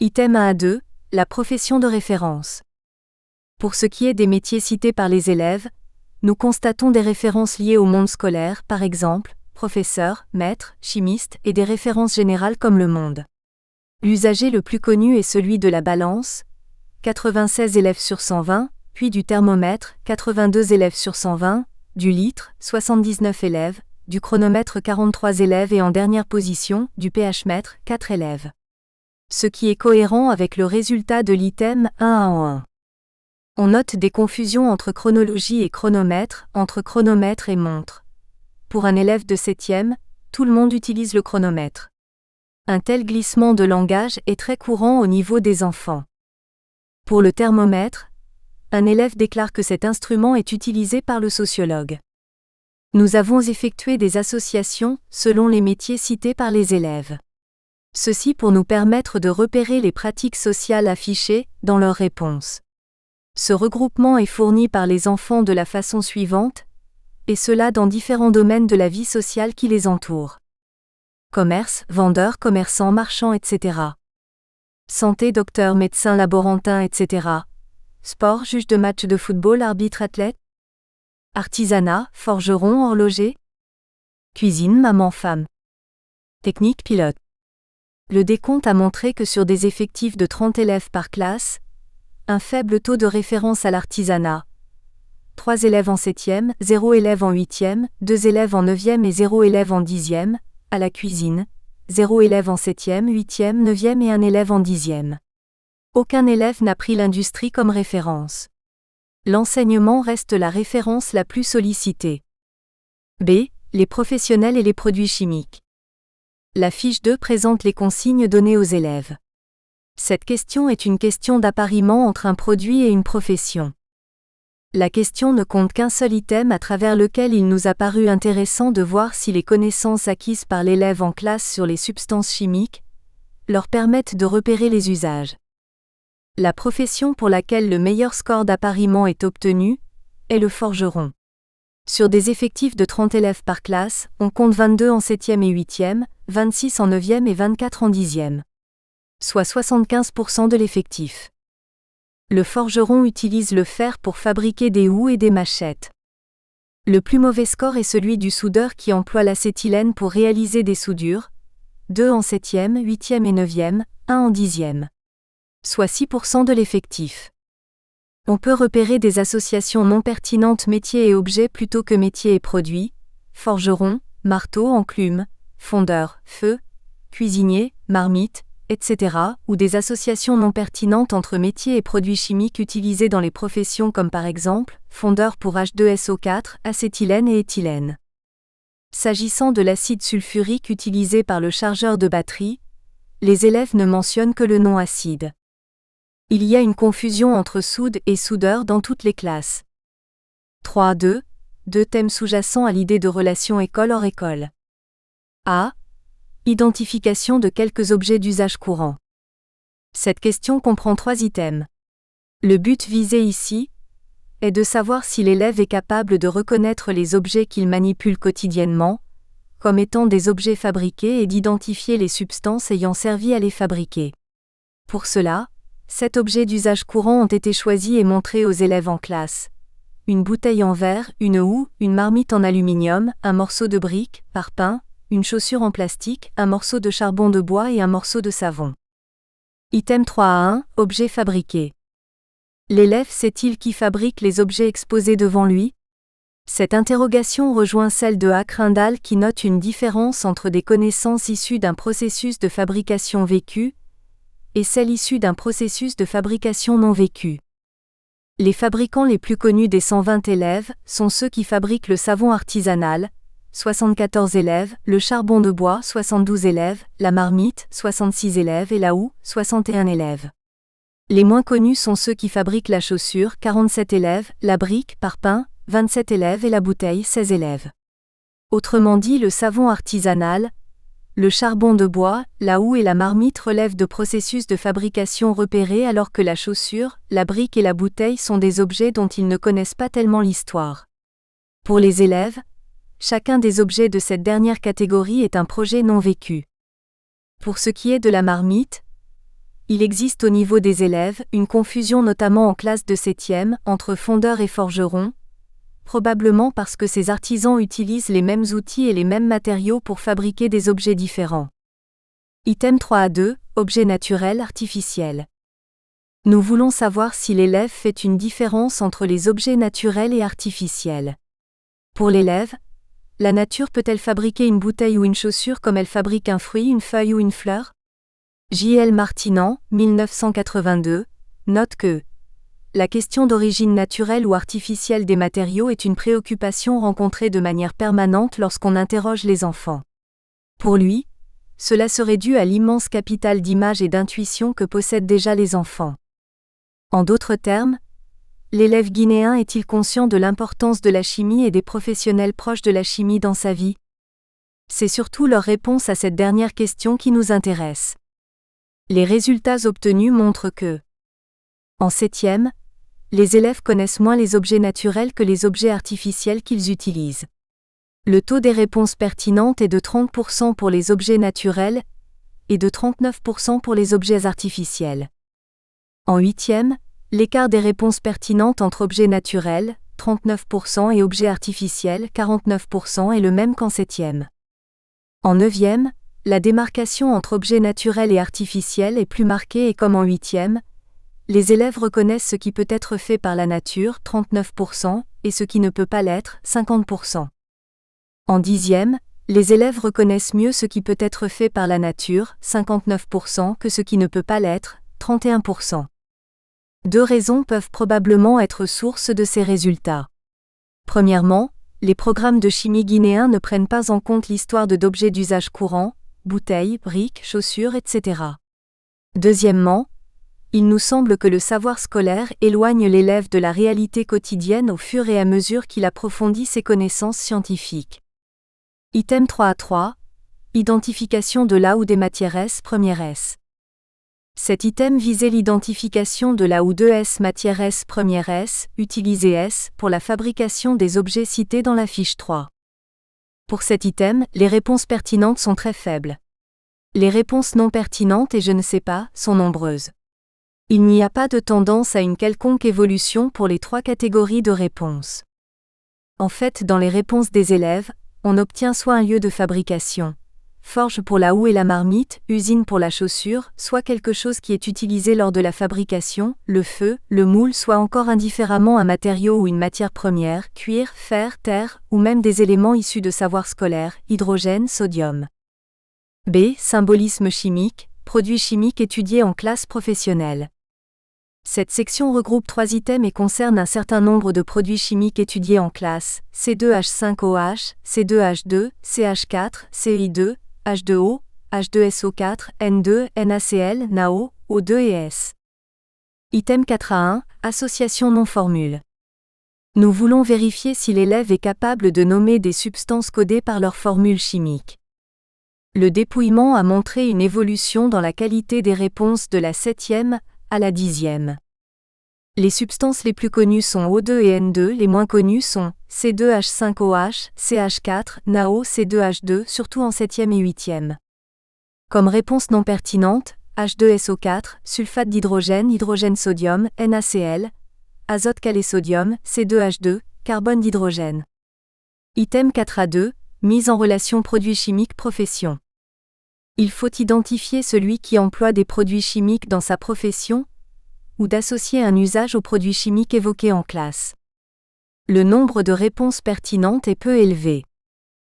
Item 1 à 2, la profession de référence. Pour ce qui est des métiers cités par les élèves, nous constatons des références liées au monde scolaire, par exemple, professeur, maître, chimiste, et des références générales comme le monde. L'usager le plus connu est celui de la balance, 96 élèves sur 120, puis du thermomètre, 82 élèves sur 120, du litre, 79 élèves, du chronomètre 43 élèves et en dernière position, du pH-mètre, 4 élèves. Ce qui est cohérent avec le résultat de l'item 1 à 1. On note des confusions entre chronologie et chronomètre, entre chronomètre et montre. pour un élève de 7e, tout le monde utilise le chronomètre. Un tel glissement de langage est très courant au niveau des enfants. Pour le thermomètre, un élève déclare que cet instrument est utilisé par le sociologue. Nous avons effectué des associations selon les métiers cités par les élèves. Ceci pour nous permettre de repérer les pratiques sociales affichées dans leurs réponses. Ce regroupement est fourni par les enfants de la façon suivante, et cela dans différents domaines de la vie sociale qui les entourent. Commerce, vendeur, commerçant, marchand, etc. Santé, docteur, médecin, laborantin, etc. Sport, juge de match de football, arbitre, athlète. Artisanat, forgeron, horloger. Cuisine, maman, femme. Technique, pilote. Le décompte a montré que sur des effectifs de 30 élèves par classe, un faible taux de référence à l'artisanat. 3 élèves en 7e, 0 élève en 8e, 2 élèves en 9e et 0 élève en 10e, à la cuisine, 0 élève en 7e, 8e, 9e et 1 élève en 10e. Aucun élève n'a pris l'industrie comme référence. L'enseignement reste la référence la plus sollicitée. B. Les professionnels et les produits chimiques. La fiche 2 présente les consignes données aux élèves. Cette question est une question d'appariement entre un produit et une profession. La question ne compte qu'un seul item à travers lequel il nous a paru intéressant de voir si les connaissances acquises par l'élève en classe sur les substances chimiques leur permettent de repérer les usages. La profession pour laquelle le meilleur score d'appariement est obtenu est le forgeron. Sur des effectifs de 30 élèves par classe, on compte 22 en 7e et 8e, 26 en 9e et 24 en 10e. Soit 75% de l'effectif. Le forgeron utilise le fer pour fabriquer des houes et des machettes. Le plus mauvais score est celui du soudeur qui emploie l'acétylène pour réaliser des soudures, 2 en 7e, 8e et 9e, 1 en 10e. Soit 6% de l'effectif. On peut repérer des associations non pertinentes métiers et objets plutôt que métiers et produits, forgeron, marteau, enclume, fondeur, feu, cuisinier, marmite, etc., ou des associations non pertinentes entre métiers et produits chimiques utilisés dans les professions comme par exemple, fondeur pour H2SO4, acétylène et éthylène. S'agissant de l'acide sulfurique utilisé par le chargeur de batterie, les élèves ne mentionnent que le nom acide. Il y a une confusion entre soude et soudeur dans toutes les classes. 3.2. Deux thèmes sous-jacents à l'idée de relation école hors école. A. Identification de quelques objets d'usage courant. Cette question comprend 3 items. Le but visé ici est de savoir si l'élève est capable de reconnaître les objets qu'il manipule quotidiennement, comme étant des objets fabriqués et d'identifier les substances ayant servi à les fabriquer. Pour cela, 7 objets d'usage courant ont été choisis et montrés aux élèves en classe. Une bouteille en verre, une houe, une marmite en aluminium, un morceau de brique, parpaing, une chaussure en plastique, un morceau de charbon de bois et un morceau de savon. Item 3.1. Objets fabriqués. L'élève sait-il qui fabrique les objets exposés devant lui? Cette interrogation rejoint celle de Crindal qui note une différence entre des connaissances issues d'un processus de fabrication vécu et celles issues d'un processus de fabrication non vécu. Les fabricants les plus connus des 120 élèves sont ceux qui fabriquent le savon artisanal, 74 élèves, le charbon de bois, 72 élèves, la marmite, 66 élèves et la houe, 61 élèves. Les moins connus sont ceux qui fabriquent la chaussure, 47 élèves, la brique, parpaing, 27 élèves et la bouteille, 16 élèves. Autrement dit, le savon artisanal, le charbon de bois, la houe et la marmite relèvent de processus de fabrication repérés alors que la chaussure, la brique et la bouteille sont des objets dont ils ne connaissent pas tellement l'histoire. Pour les élèves, chacun des objets de cette dernière catégorie est un projet non vécu. Pour ce qui est de la marmite, il existe au niveau des élèves une confusion notamment en classe de 7e entre fondeur et forgeron, probablement parce que ces artisans utilisent les mêmes outils et les mêmes matériaux pour fabriquer des objets différents. Item 3.2. Objets naturels artificiels. Nous voulons savoir si l'élève fait une différence entre les objets naturels et artificiels. Pour l'élève, la nature peut-elle fabriquer une bouteille ou une chaussure comme elle fabrique un fruit, une feuille ou une fleur? J.L. Martinan, 1982, note que la question d'origine naturelle ou artificielle des matériaux est une préoccupation rencontrée de manière permanente lorsqu'on interroge les enfants. Pour lui, cela serait dû à l'immense capital d'image et d'intuition que possèdent déjà les enfants. En d'autres termes, l'élève guinéen est-il conscient de l'importance de la chimie et des professionnels proches de la chimie dans sa vie? C'est surtout leur réponse à cette dernière question qui nous intéresse. Les résultats obtenus montrent que, en 7e, les élèves connaissent moins les objets naturels que les objets artificiels qu'ils utilisent. Le taux des réponses pertinentes est de 30% pour les objets naturels et de 39% pour les objets artificiels. En 8e, l'écart des réponses pertinentes entre objets naturels, 39%, et objets artificiels, 49%, est le même qu'en 7e. En 9e, la démarcation entre objets naturels et artificiels est plus marquée et comme en 8e, les élèves reconnaissent ce qui peut être fait par la nature, 39%, et ce qui ne peut pas l'être, 50%. En 10e, les élèves reconnaissent mieux ce qui peut être fait par la nature, 59%, que ce qui ne peut pas l'être, 31%. Deux raisons peuvent probablement être source de ces résultats. Premièrement, les programmes de chimie guinéens ne prennent pas en compte l'histoire d'objets d'usage courant, bouteilles, briques, chaussures, etc. Deuxièmement, il nous semble que le savoir scolaire éloigne l'élève de la réalité quotidienne au fur et à mesure qu'il approfondit ses connaissances scientifiques. Item 3A3. Identification de la ou des matières S, première S. Cet item visait l'identification de la ou de S matière S première S, utilisée S, pour la fabrication des objets cités dans la fiche 3. Pour cet item, les réponses pertinentes sont très faibles. Les réponses non pertinentes et je ne sais pas sont nombreuses. Il n'y a pas de tendance à une quelconque évolution pour les trois catégories de réponses. En fait, dans les réponses des élèves, on obtient soit un lieu de fabrication, forge pour la houe et la marmite, usine pour la chaussure, soit quelque chose qui est utilisé lors de la fabrication, le feu, le moule, soit encore indifféremment un matériau ou une matière première, cuir, fer, terre, ou même des éléments issus de savoir scolaire, hydrogène, sodium. B. Symbolisme chimique, produits chimiques étudiés en classe professionnelle. Cette section regroupe 3 items et concerne un certain nombre de produits chimiques étudiés en classe, C2H5OH, C2H2, CH4, CI2, H2O, H2SO4, N2, NaCl, NaO, O2 et S. Item 4A1, association nom-formule. Nous voulons vérifier si l'élève est capable de nommer des substances codées par leur formule chimique. Le dépouillement a montré une évolution dans la qualité des réponses de la 7e à la 10e. Les substances les plus connues sont O2 et N2, les moins connues sont C2H5OH, CH4, NaO, C2H2, surtout en 7e et 8e. Comme réponse non pertinente, H2SO4, sulfate d'hydrogène, hydrogène-sodium, NaCl, azote calé-sodium, C2H2, carbone d'hydrogène. Item 4A2, mise en relation produits chimiques profession. Il faut identifier celui qui emploie des produits chimiques dans sa profession, ou d'associer un usage aux produits chimiques évoqués en classe. Le nombre de réponses pertinentes est peu élevé.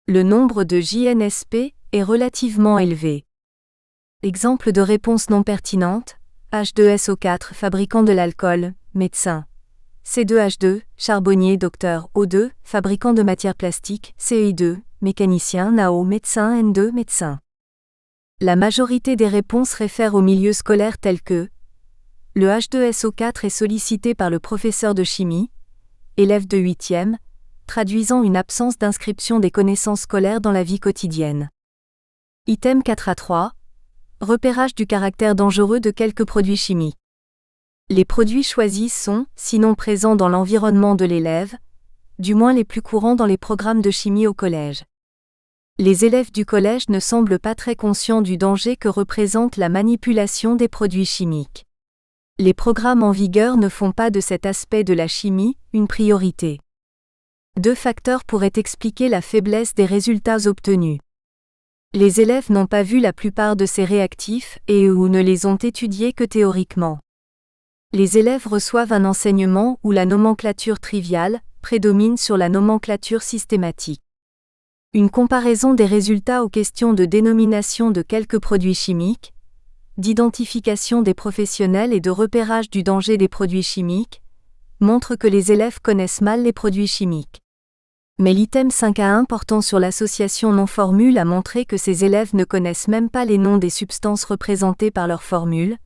Le nombre de JNSP est relativement élevé. Exemple de réponse non pertinente, H2SO4, fabricant de l'alcool, médecin. C2H2, charbonnier, docteur, O2, fabricant de matières plastiques, CI2, mécanicien, NaO, médecin, N2, médecin. La majorité des réponses réfèrent au milieu scolaire tel que le H2SO4 est sollicité par le professeur de chimie, élève de 8e, traduisant une absence d'inscription des connaissances scolaires dans la vie quotidienne. Item 4A3. Repérage du caractère dangereux de quelques produits chimiques. Les produits choisis sont, sinon présents dans l'environnement de l'élève, du moins les plus courants dans les programmes de chimie au collège. Les élèves du collège ne semblent pas très conscients du danger que représente la manipulation des produits chimiques. Les programmes en vigueur ne font pas de cet aspect de la chimie une priorité. 2 facteurs pourraient expliquer la faiblesse des résultats obtenus. Les élèves n'ont pas vu la plupart de ces réactifs ou ne les ont étudiés que théoriquement. Les élèves reçoivent un enseignement où la nomenclature triviale prédomine sur la nomenclature systématique. Une comparaison des résultats aux questions de dénomination de quelques produits chimiques, d'identification des professionnels et de repérage du danger des produits chimiques, montre que les élèves connaissent mal les produits chimiques. Mais l'item 5A1 portant sur l'association non-formule a montré que ces élèves ne connaissent même pas les noms des substances représentées par leur formule.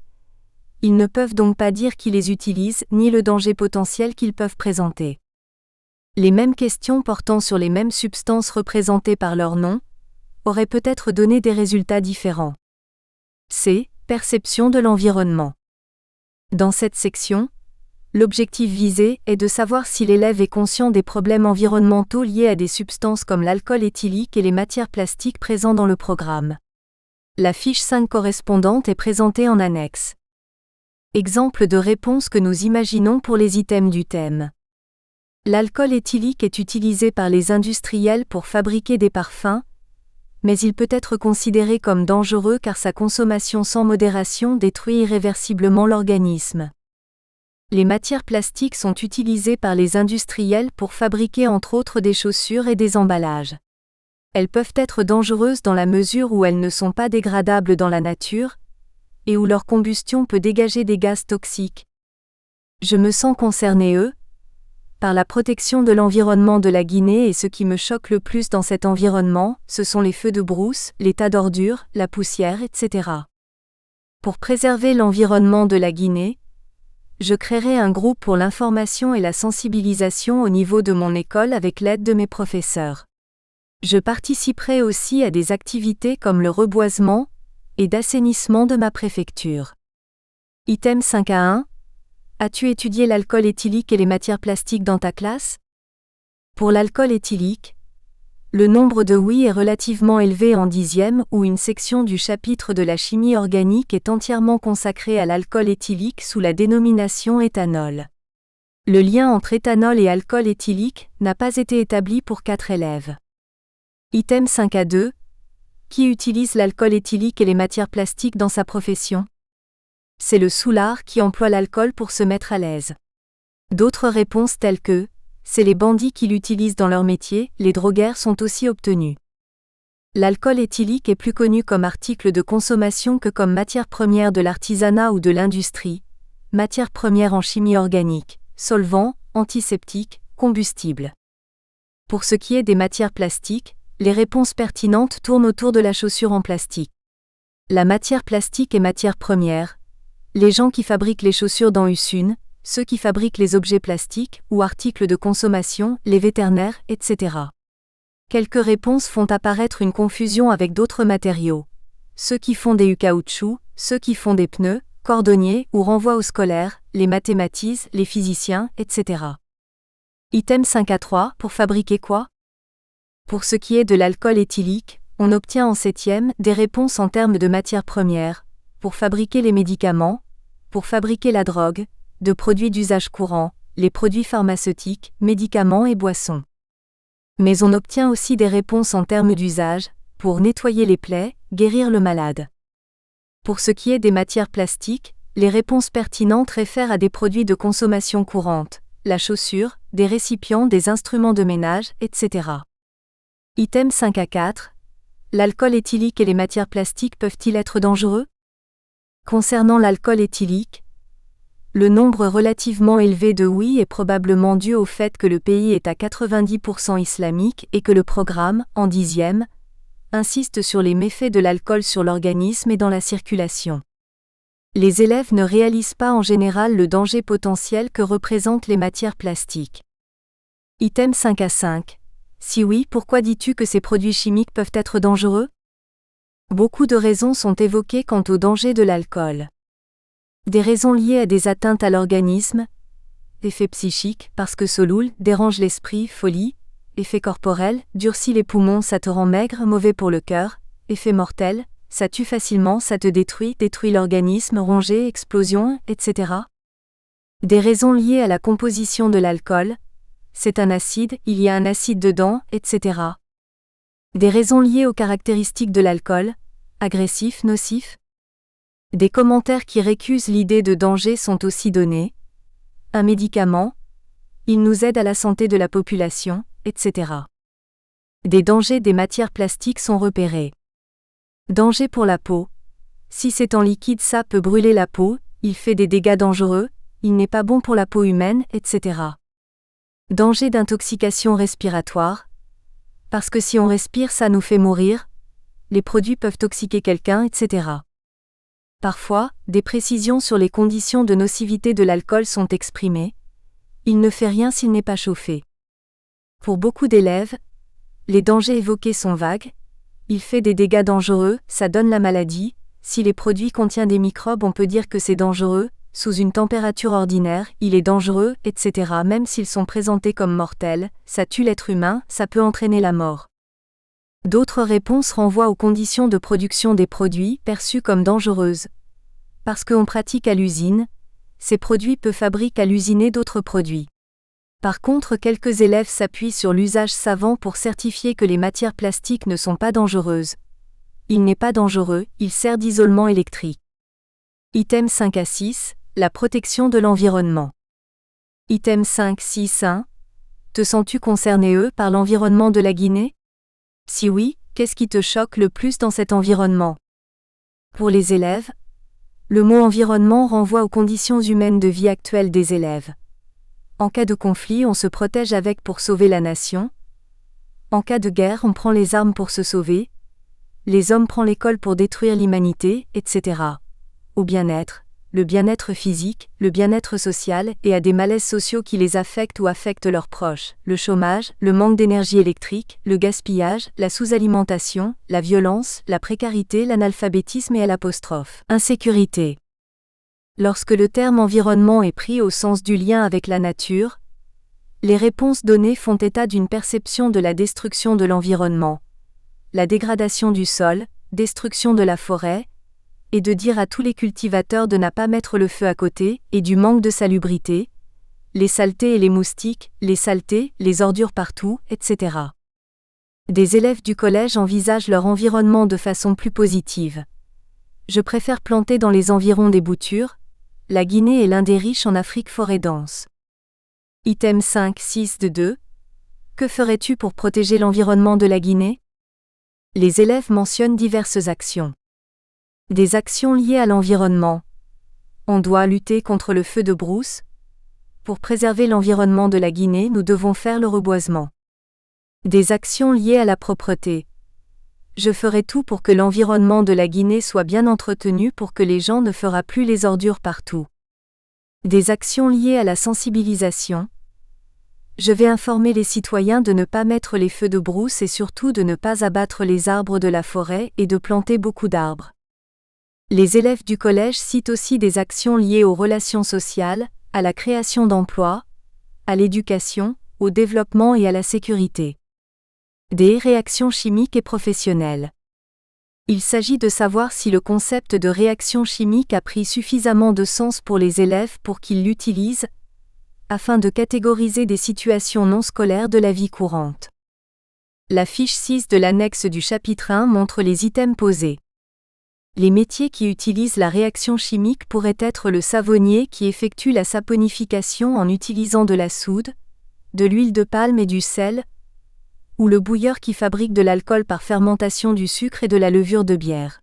Ils ne peuvent donc pas dire qui les utilise ni le danger potentiel qu'ils peuvent présenter. Les mêmes questions portant sur les mêmes substances représentées par leur nom auraient peut-être donné des résultats différents. C. Perception de l'environnement. Dans cette section, l'objectif visé est de savoir si l'élève est conscient des problèmes environnementaux liés à des substances comme l'alcool éthylique et les matières plastiques présents dans le programme. La fiche 5 correspondante est présentée en annexe. Exemple de réponse que nous imaginons pour les items du thème. L'alcool éthylique est utilisé par les industriels pour fabriquer des parfums, mais il peut être considéré comme dangereux car sa consommation sans modération détruit irréversiblement l'organisme. Les matières plastiques sont utilisées par les industriels pour fabriquer entre autres des chaussures et des emballages. Elles peuvent être dangereuses dans la mesure où elles ne sont pas dégradables dans la nature, et où leur combustion peut dégager des gaz toxiques. Je me sens concerné par la protection de l'environnement de la Guinée et ce qui me choque le plus dans cet environnement, ce sont les feux de brousse, les tas d'ordures, la poussière, etc. Pour préserver l'environnement de la Guinée, je créerai un groupe pour l'information et la sensibilisation au niveau de mon école avec l'aide de mes professeurs. Je participerai aussi à des activités comme le reboisement et d'assainissement de ma préfecture. Item 5A1. As-tu étudié l'alcool éthylique et les matières plastiques dans ta classe? Pour l'alcool éthylique, le nombre de oui est relativement élevé en 10e où une section du chapitre de la chimie organique est entièrement consacrée à l'alcool éthylique sous la dénomination éthanol. Le lien entre éthanol et alcool éthylique n'a pas été établi pour 4 élèves. Item 5A2. Qui utilise l'alcool éthylique et les matières plastiques dans sa profession? C'est le soulard qui emploie l'alcool pour se mettre à l'aise. D'autres réponses telles que « c'est les bandits qui l'utilisent dans leur métier », les droguaires sont aussi obtenues. L'alcool éthylique est plus connu comme article de consommation que comme matière première de l'artisanat ou de l'industrie, matière première en chimie organique, solvant, antiseptique, combustible. Pour ce qui est des matières plastiques, les réponses pertinentes tournent autour de la chaussure en plastique. La matière plastique est matière première. Les gens qui fabriquent les chaussures dans usines, ceux qui fabriquent les objets plastiques ou articles de consommation, les vétérinaires, etc. Quelques réponses font apparaître une confusion avec d'autres matériaux. Ceux qui font des caoutchoucs, ceux qui font des pneus, cordonniers ou renvoient aux scolaires, les mathématiciens, les physiciens, etc. Item 5A3. Pour fabriquer quoi? Pour ce qui est de l'alcool éthylique, on obtient en 7e des réponses en termes de matières premières, pour fabriquer les médicaments, pour fabriquer la drogue, de produits d'usage courant, les produits pharmaceutiques, médicaments et boissons. Mais on obtient aussi des réponses en termes d'usage, pour nettoyer les plaies, guérir le malade. Pour ce qui est des matières plastiques, les réponses pertinentes réfèrent à des produits de consommation courante, la chaussure, des récipients, des instruments de ménage, etc. Item 5A4. L'alcool éthylique et les matières plastiques peuvent-ils être dangereux? Concernant l'alcool éthylique, le nombre relativement élevé de oui est probablement dû au fait que le pays est à 90% islamique et que le programme, en 10e, insiste sur les méfaits de l'alcool sur l'organisme et dans la circulation. Les élèves ne réalisent pas en général le danger potentiel que représentent les matières plastiques. Item 5A5. Si oui, pourquoi dis-tu que ces produits chimiques peuvent être dangereux? Beaucoup de raisons sont évoquées quant au danger de l'alcool. Des raisons liées à des atteintes à l'organisme, effet psychique, parce que soloul, dérange l'esprit, folie, effet corporel, durcit les poumons, ça te rend maigre, mauvais pour le cœur, effet mortel, ça tue facilement, ça te détruit l'organisme, rongée, explosion, etc. Des raisons liées à la composition de l'alcool, c'est un acide, il y a un acide dedans, etc. Des raisons liées aux caractéristiques de l'alcool, agressif, nocif. Des commentaires qui récusent l'idée de danger sont aussi donnés. Un médicament, il nous aide à la santé de la population, etc. Des dangers des matières plastiques sont repérés. Danger pour la peau. Si c'est en liquide, ça peut brûler la peau, il fait des dégâts dangereux, il n'est pas bon pour la peau humaine, etc. Danger d'intoxication respiratoire. Parce que si on respire, ça nous fait mourir. Les produits peuvent toxiquer quelqu'un, etc. Parfois, des précisions sur les conditions de nocivité de l'alcool sont exprimées. Il ne fait rien s'il n'est pas chauffé. Pour beaucoup d'élèves, les dangers évoqués sont vagues. Il fait des dégâts dangereux, ça donne la maladie. Si les produits contiennent des microbes, on peut dire que c'est dangereux. Sous une température ordinaire, il est dangereux, etc. Même s'ils sont présentés comme mortels, ça tue l'être humain, ça peut entraîner la mort. D'autres réponses renvoient aux conditions de production des produits perçus comme dangereuses. Parce qu'on pratique à l'usine, ces produits peuvent fabriquer à l'usiner d'autres produits. Par contre, quelques élèves s'appuient sur l'usage savant pour certifier que les matières plastiques ne sont pas dangereuses. Il n'est pas dangereux, il sert d'isolement électrique. Item 5 à 6, la protection de l'environnement. Item 5.6.1. Te sens-tu concerné par l'environnement de la Guinée? Si oui, qu'est-ce qui te choque le plus dans cet environnement? Pour les élèves, le mot environnement renvoie aux conditions humaines de vie actuelles des élèves. En cas de conflit, on se protège avec pour sauver la nation. En cas de guerre, on prend les armes pour se sauver. Les hommes prennent l'école pour détruire l'humanité, etc. Au bien-être, le bien-être physique, le bien-être social et à des malaises sociaux qui les affectent ou affectent leurs proches, le chômage, le manque d'énergie électrique, le gaspillage, la sous-alimentation, la violence, la précarité, l'analphabétisme et à l'apostrophe, insécurité. Lorsque le terme environnement est pris au sens du lien avec la nature, les réponses données font état d'une perception de la destruction de l'environnement, la dégradation du sol, destruction de la forêt, et de dire à tous les cultivateurs de ne pas mettre le feu à côté, et du manque de salubrité, les saletés et les moustiques, les saletés, les ordures partout, etc. Des élèves du collège envisagent leur environnement de façon plus positive. Je préfère planter dans les environs des boutures. La Guinée est l'un des riches en Afrique forêt dense. Item 5.6.2. Que ferais-tu pour protéger l'environnement de la Guinée? Les élèves mentionnent diverses actions. Des actions liées à l'environnement. On doit lutter contre le feu de brousse. Pour préserver l'environnement de la Guinée, nous devons faire le reboisement. Des actions liées à la propreté. Je ferai tout pour que l'environnement de la Guinée soit bien entretenu pour que les gens ne feront plus les ordures partout. Des actions liées à la sensibilisation. Je vais informer les citoyens de ne pas mettre les feux de brousse et surtout de ne pas abattre les arbres de la forêt et de planter beaucoup d'arbres. Les élèves du collège citent aussi des actions liées aux relations sociales, à la création d'emplois, à l'éducation, au développement et à la sécurité. Des réactions chimiques et professionnelles. Il s'agit de savoir si le concept de réaction chimique a pris suffisamment de sens pour les élèves pour qu'ils l'utilisent, afin de catégoriser des situations non scolaires de la vie courante. La fiche 6 de l'annexe du chapitre 1 montre les items posés. Les métiers qui utilisent la réaction chimique pourraient être le savonnier qui effectue la saponification en utilisant de la soude, de l'huile de palme et du sel, ou le bouilleur qui fabrique de l'alcool par fermentation du sucre et de la levure de bière.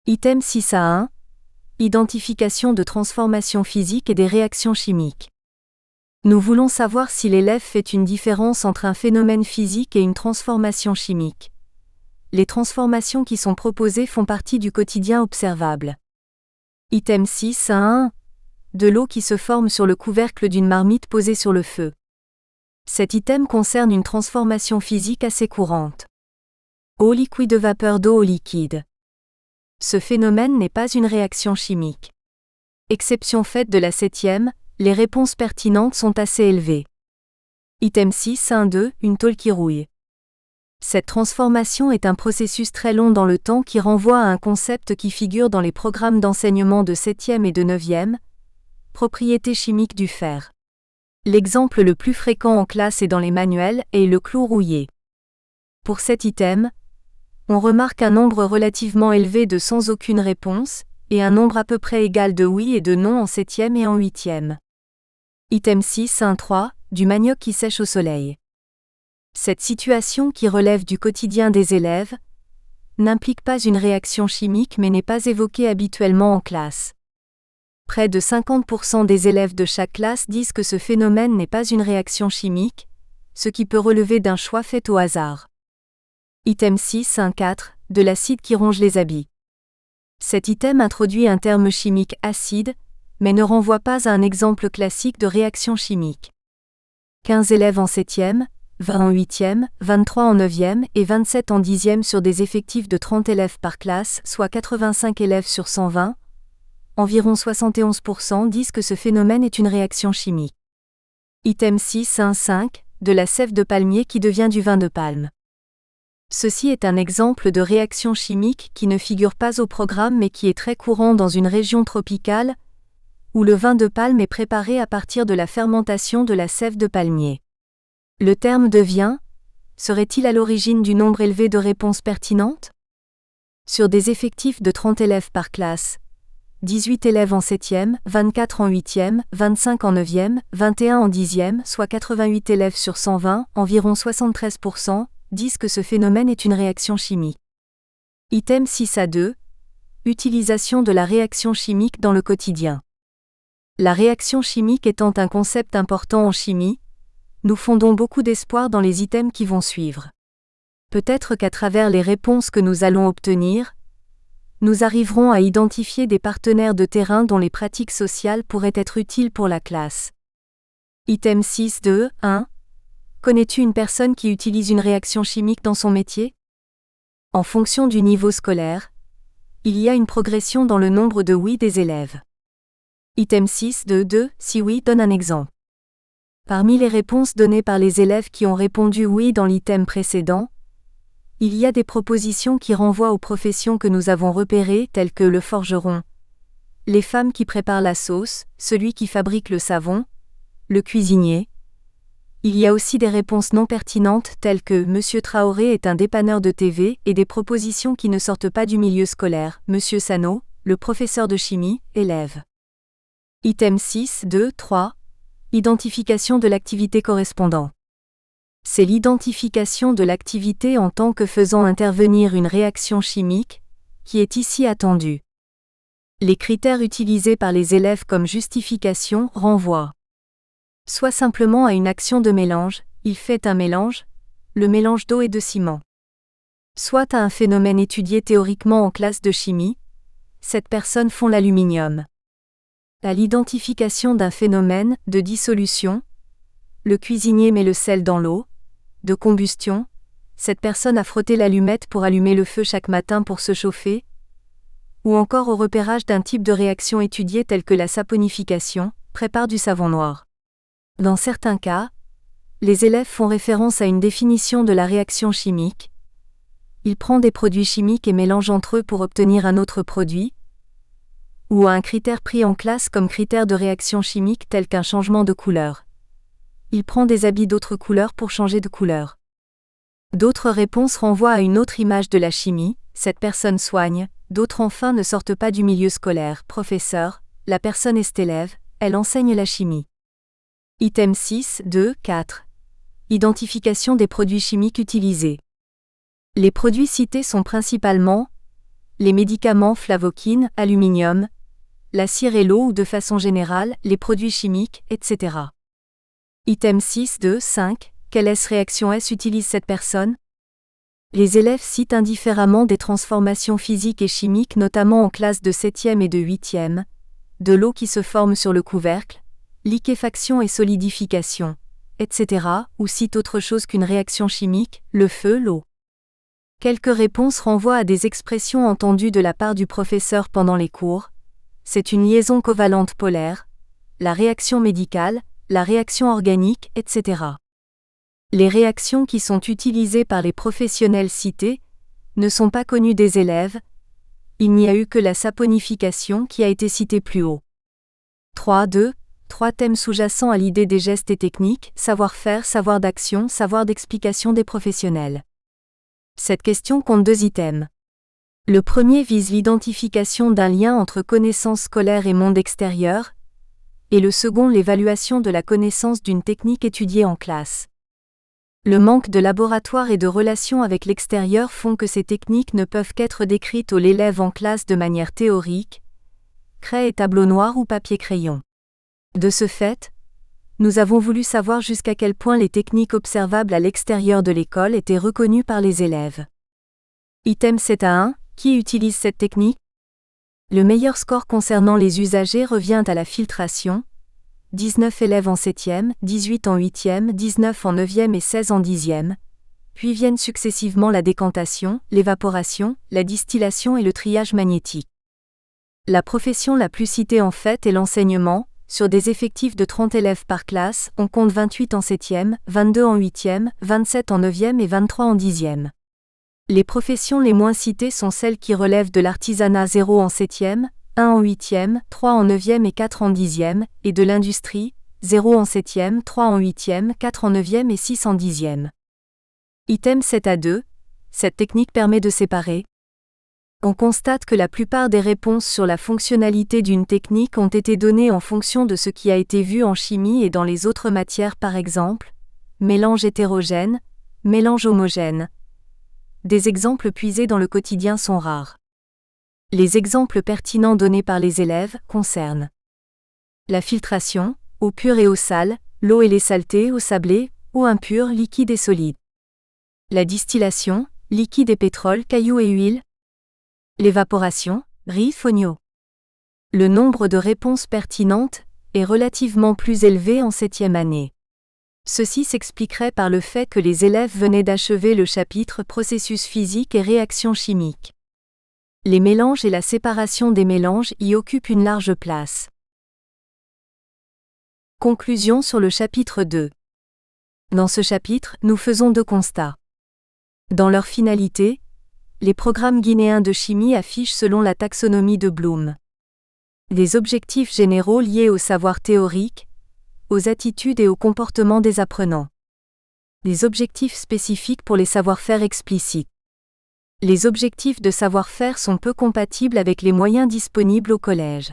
Item 6 à 1. Identification de transformations physiques et des réactions chimiques. Nous voulons savoir si l'élève fait une différence entre un phénomène physique et une transformation chimique. Les transformations qui sont proposées font partie du quotidien observable. Item 6 à 1. De l'eau qui se forme sur le couvercle d'une marmite posée sur le feu. Cet item concerne une transformation physique assez courante. Eau liquide, vapeur d'eau au liquide. Ce phénomène n'est pas une réaction chimique. Exception faite de la 7e, les réponses pertinentes sont assez élevées. Item 6.1.2, une tôle qui rouille. Cette transformation est un processus très long dans le temps qui renvoie à un concept qui figure dans les programmes d'enseignement de 7e et de 9e, propriétés chimiques du fer. L'exemple le plus fréquent en classe et dans les manuels est le clou rouillé. Pour cet item, on remarque un nombre relativement élevé de sans aucune réponse, et un nombre à peu près égal de oui et de non en 7e et en 8e. Item 6.1.3, du manioc qui sèche au soleil. Cette situation qui relève du quotidien des élèves n'implique pas une réaction chimique mais n'est pas évoquée habituellement en classe. Près de 50% des élèves de chaque classe disent que ce phénomène n'est pas une réaction chimique, ce qui peut relever d'un choix fait au hasard. Item 6.1.4, de l'acide qui ronge les habits. Cet item introduit un terme chimique acide, mais ne renvoie pas à un exemple classique de réaction chimique. 15 élèves en 7e, 20 en 8e, 23 en 9e et 27 en 10e sur des effectifs de 30 élèves par classe, soit 85 élèves sur 120, environ 71% disent que ce phénomène est une réaction chimique. Item 6.1.5, de la sève de palmier qui devient du vin de palme. Ceci est un exemple de réaction chimique qui ne figure pas au programme mais qui est très courant dans une région tropicale, où le vin de palme est préparé à partir de la fermentation de la sève de palmier. Le terme devient serait-il à l'origine du nombre élevé de réponses pertinentes ? Sur des effectifs de 30 élèves par classe, 18 élèves en 7e, 24 en 8e, 25 en 9e, 21 en 10e, soit 88 élèves sur 120, environ 73%, disent que ce phénomène est une réaction chimique. Item 6.2. Utilisation de la réaction chimique dans le quotidien. La réaction chimique étant un concept important en chimie, nous fondons beaucoup d'espoir dans les items qui vont suivre. Peut-être qu'à travers les réponses que nous allons obtenir, nous arriverons à identifier des partenaires de terrain dont les pratiques sociales pourraient être utiles pour la classe. Item 6.2.1. Connais-tu une personne qui utilise une réaction chimique dans son métier ? En fonction du niveau scolaire, il y a une progression dans le nombre de oui des élèves. Item 6.2.2. Si oui, donne un exemple. Parmi les réponses données par les élèves qui ont répondu oui dans l'item précédent, il y a des propositions qui renvoient aux professions que nous avons repérées telles que le forgeron, les femmes qui préparent la sauce, celui qui fabrique le savon, le cuisinier. Il y a aussi des réponses non pertinentes telles que Monsieur Traoré est un dépanneur de TV et des propositions qui ne sortent pas du milieu scolaire, Monsieur Sano, le professeur de chimie, élève. Item 6.2.3. Identification de l'activité correspondant. C'est l'identification de l'activité en tant que faisant intervenir une réaction chimique, qui est ici attendue. Les critères utilisés par les élèves comme justification renvoient soit simplement à une action de mélange, il fait un mélange, le mélange d'eau et de ciment. Soit à un phénomène étudié théoriquement en classe de chimie, cette personne fond l'aluminium. À l'identification d'un phénomène de dissolution, le cuisinier met le sel dans l'eau, de combustion, cette personne a frotté l'allumette pour allumer le feu chaque matin pour se chauffer, ou encore au repérage d'un type de réaction étudiée telle que la saponification, prépare du savon noir. Dans certains cas, les élèves font référence à une définition de la réaction chimique. Il prend des produits chimiques et mélange entre eux pour obtenir un autre produit, ou à un critère pris en classe comme critère de réaction chimique tel qu'un changement de couleur. Il prend des habits d'autres couleurs pour changer de couleur. D'autres réponses renvoient à une autre image de la chimie, cette personne soigne, d'autres enfin ne sortent pas du milieu scolaire, professeur, la personne est élève, elle enseigne la chimie. Item 6.2.4. Identification des produits chimiques utilisés. Les produits cités sont principalement les médicaments flavoquine, aluminium, la cire et l'eau ou de façon générale, les produits chimiques, etc. Item 6.2.5. Quelle réaction S utilise cette personne ? Les élèves citent indifféremment des transformations physiques et chimiques notamment en classe de 7e et de 8e, de l'eau qui se forme sur le couvercle, liquéfaction et solidification, etc., ou citent autre chose qu'une réaction chimique, le feu, l'eau. Quelques réponses renvoient à des expressions entendues de la part du professeur pendant les cours. C'est une liaison covalente polaire, la réaction médicale, la réaction organique, etc. Les réactions qui sont utilisées par les professionnels cités ne sont pas connues des élèves. Il n'y a eu que la saponification qui a été citée plus haut. 3.2. 3 thèmes sous-jacents à l'idée des gestes et techniques, savoir-faire, savoir d'action, savoir d'explication des professionnels. Cette question compte 2 items. Le premier vise l'identification d'un lien entre connaissances scolaires et monde extérieur, et le second l'évaluation de la connaissance d'une technique étudiée en classe. Le manque de laboratoire et de relations avec l'extérieur font que ces techniques ne peuvent qu'être décrites aux l'élève en classe de manière théorique, craie et tableau noir ou papier-crayon. De ce fait, nous avons voulu savoir jusqu'à quel point les techniques observables à l'extérieur de l'école étaient reconnues par les élèves. Item 7A1, qui utilise cette technique? Le meilleur score concernant les usagers revient à la filtration, 19 élèves en 7e, 18 en 8e, 19 en 9e et 16 en 10e, puis viennent successivement la décantation, l'évaporation, la distillation et le triage magnétique. La profession la plus citée en fait est l'enseignement. Sur des effectifs de 30 élèves par classe, on compte 28 en 7e, 22 en 8e, 27 en 9e et 23 en 10e. Les professions les moins citées sont celles qui relèvent de l'artisanat 0 en 7e, 1 en 8e, 3 en 9e et 4 en 10e, et de l'industrie, 0 en 7e, 3 en 8e, 4 en 9e et 6 en 10e. Item 7A2, cette technique permet de séparer. On constate que la plupart des réponses sur la fonctionnalité d'une technique ont été données en fonction de ce qui a été vu en chimie et dans les autres matières, par exemple, mélange hétérogène, mélange homogène. Des exemples puisés dans le quotidien sont rares. Les exemples pertinents donnés par les élèves concernent la filtration, eau pure et eau sale, l'eau et les saletés, eau sablée, eau impure, liquide et solide. La distillation, liquide et pétrole, cailloux et huile. L'évaporation, riz, fonio. Le nombre de réponses pertinentes est relativement plus élevé en 7e année. Ceci s'expliquerait par le fait que les élèves venaient d'achever le chapitre processus physiques et réactions chimiques. Les mélanges et la séparation des mélanges y occupent une large place. Conclusion sur le chapitre 2. Dans ce chapitre, nous faisons 2 constats. Dans leur finalité, les programmes guinéens de chimie affichent selon la taxonomie de Bloom des objectifs généraux liés au savoir théorique, aux attitudes et au comportement des apprenants. Des objectifs spécifiques pour les savoir-faire explicites. Les objectifs de savoir-faire sont peu compatibles avec les moyens disponibles au collège.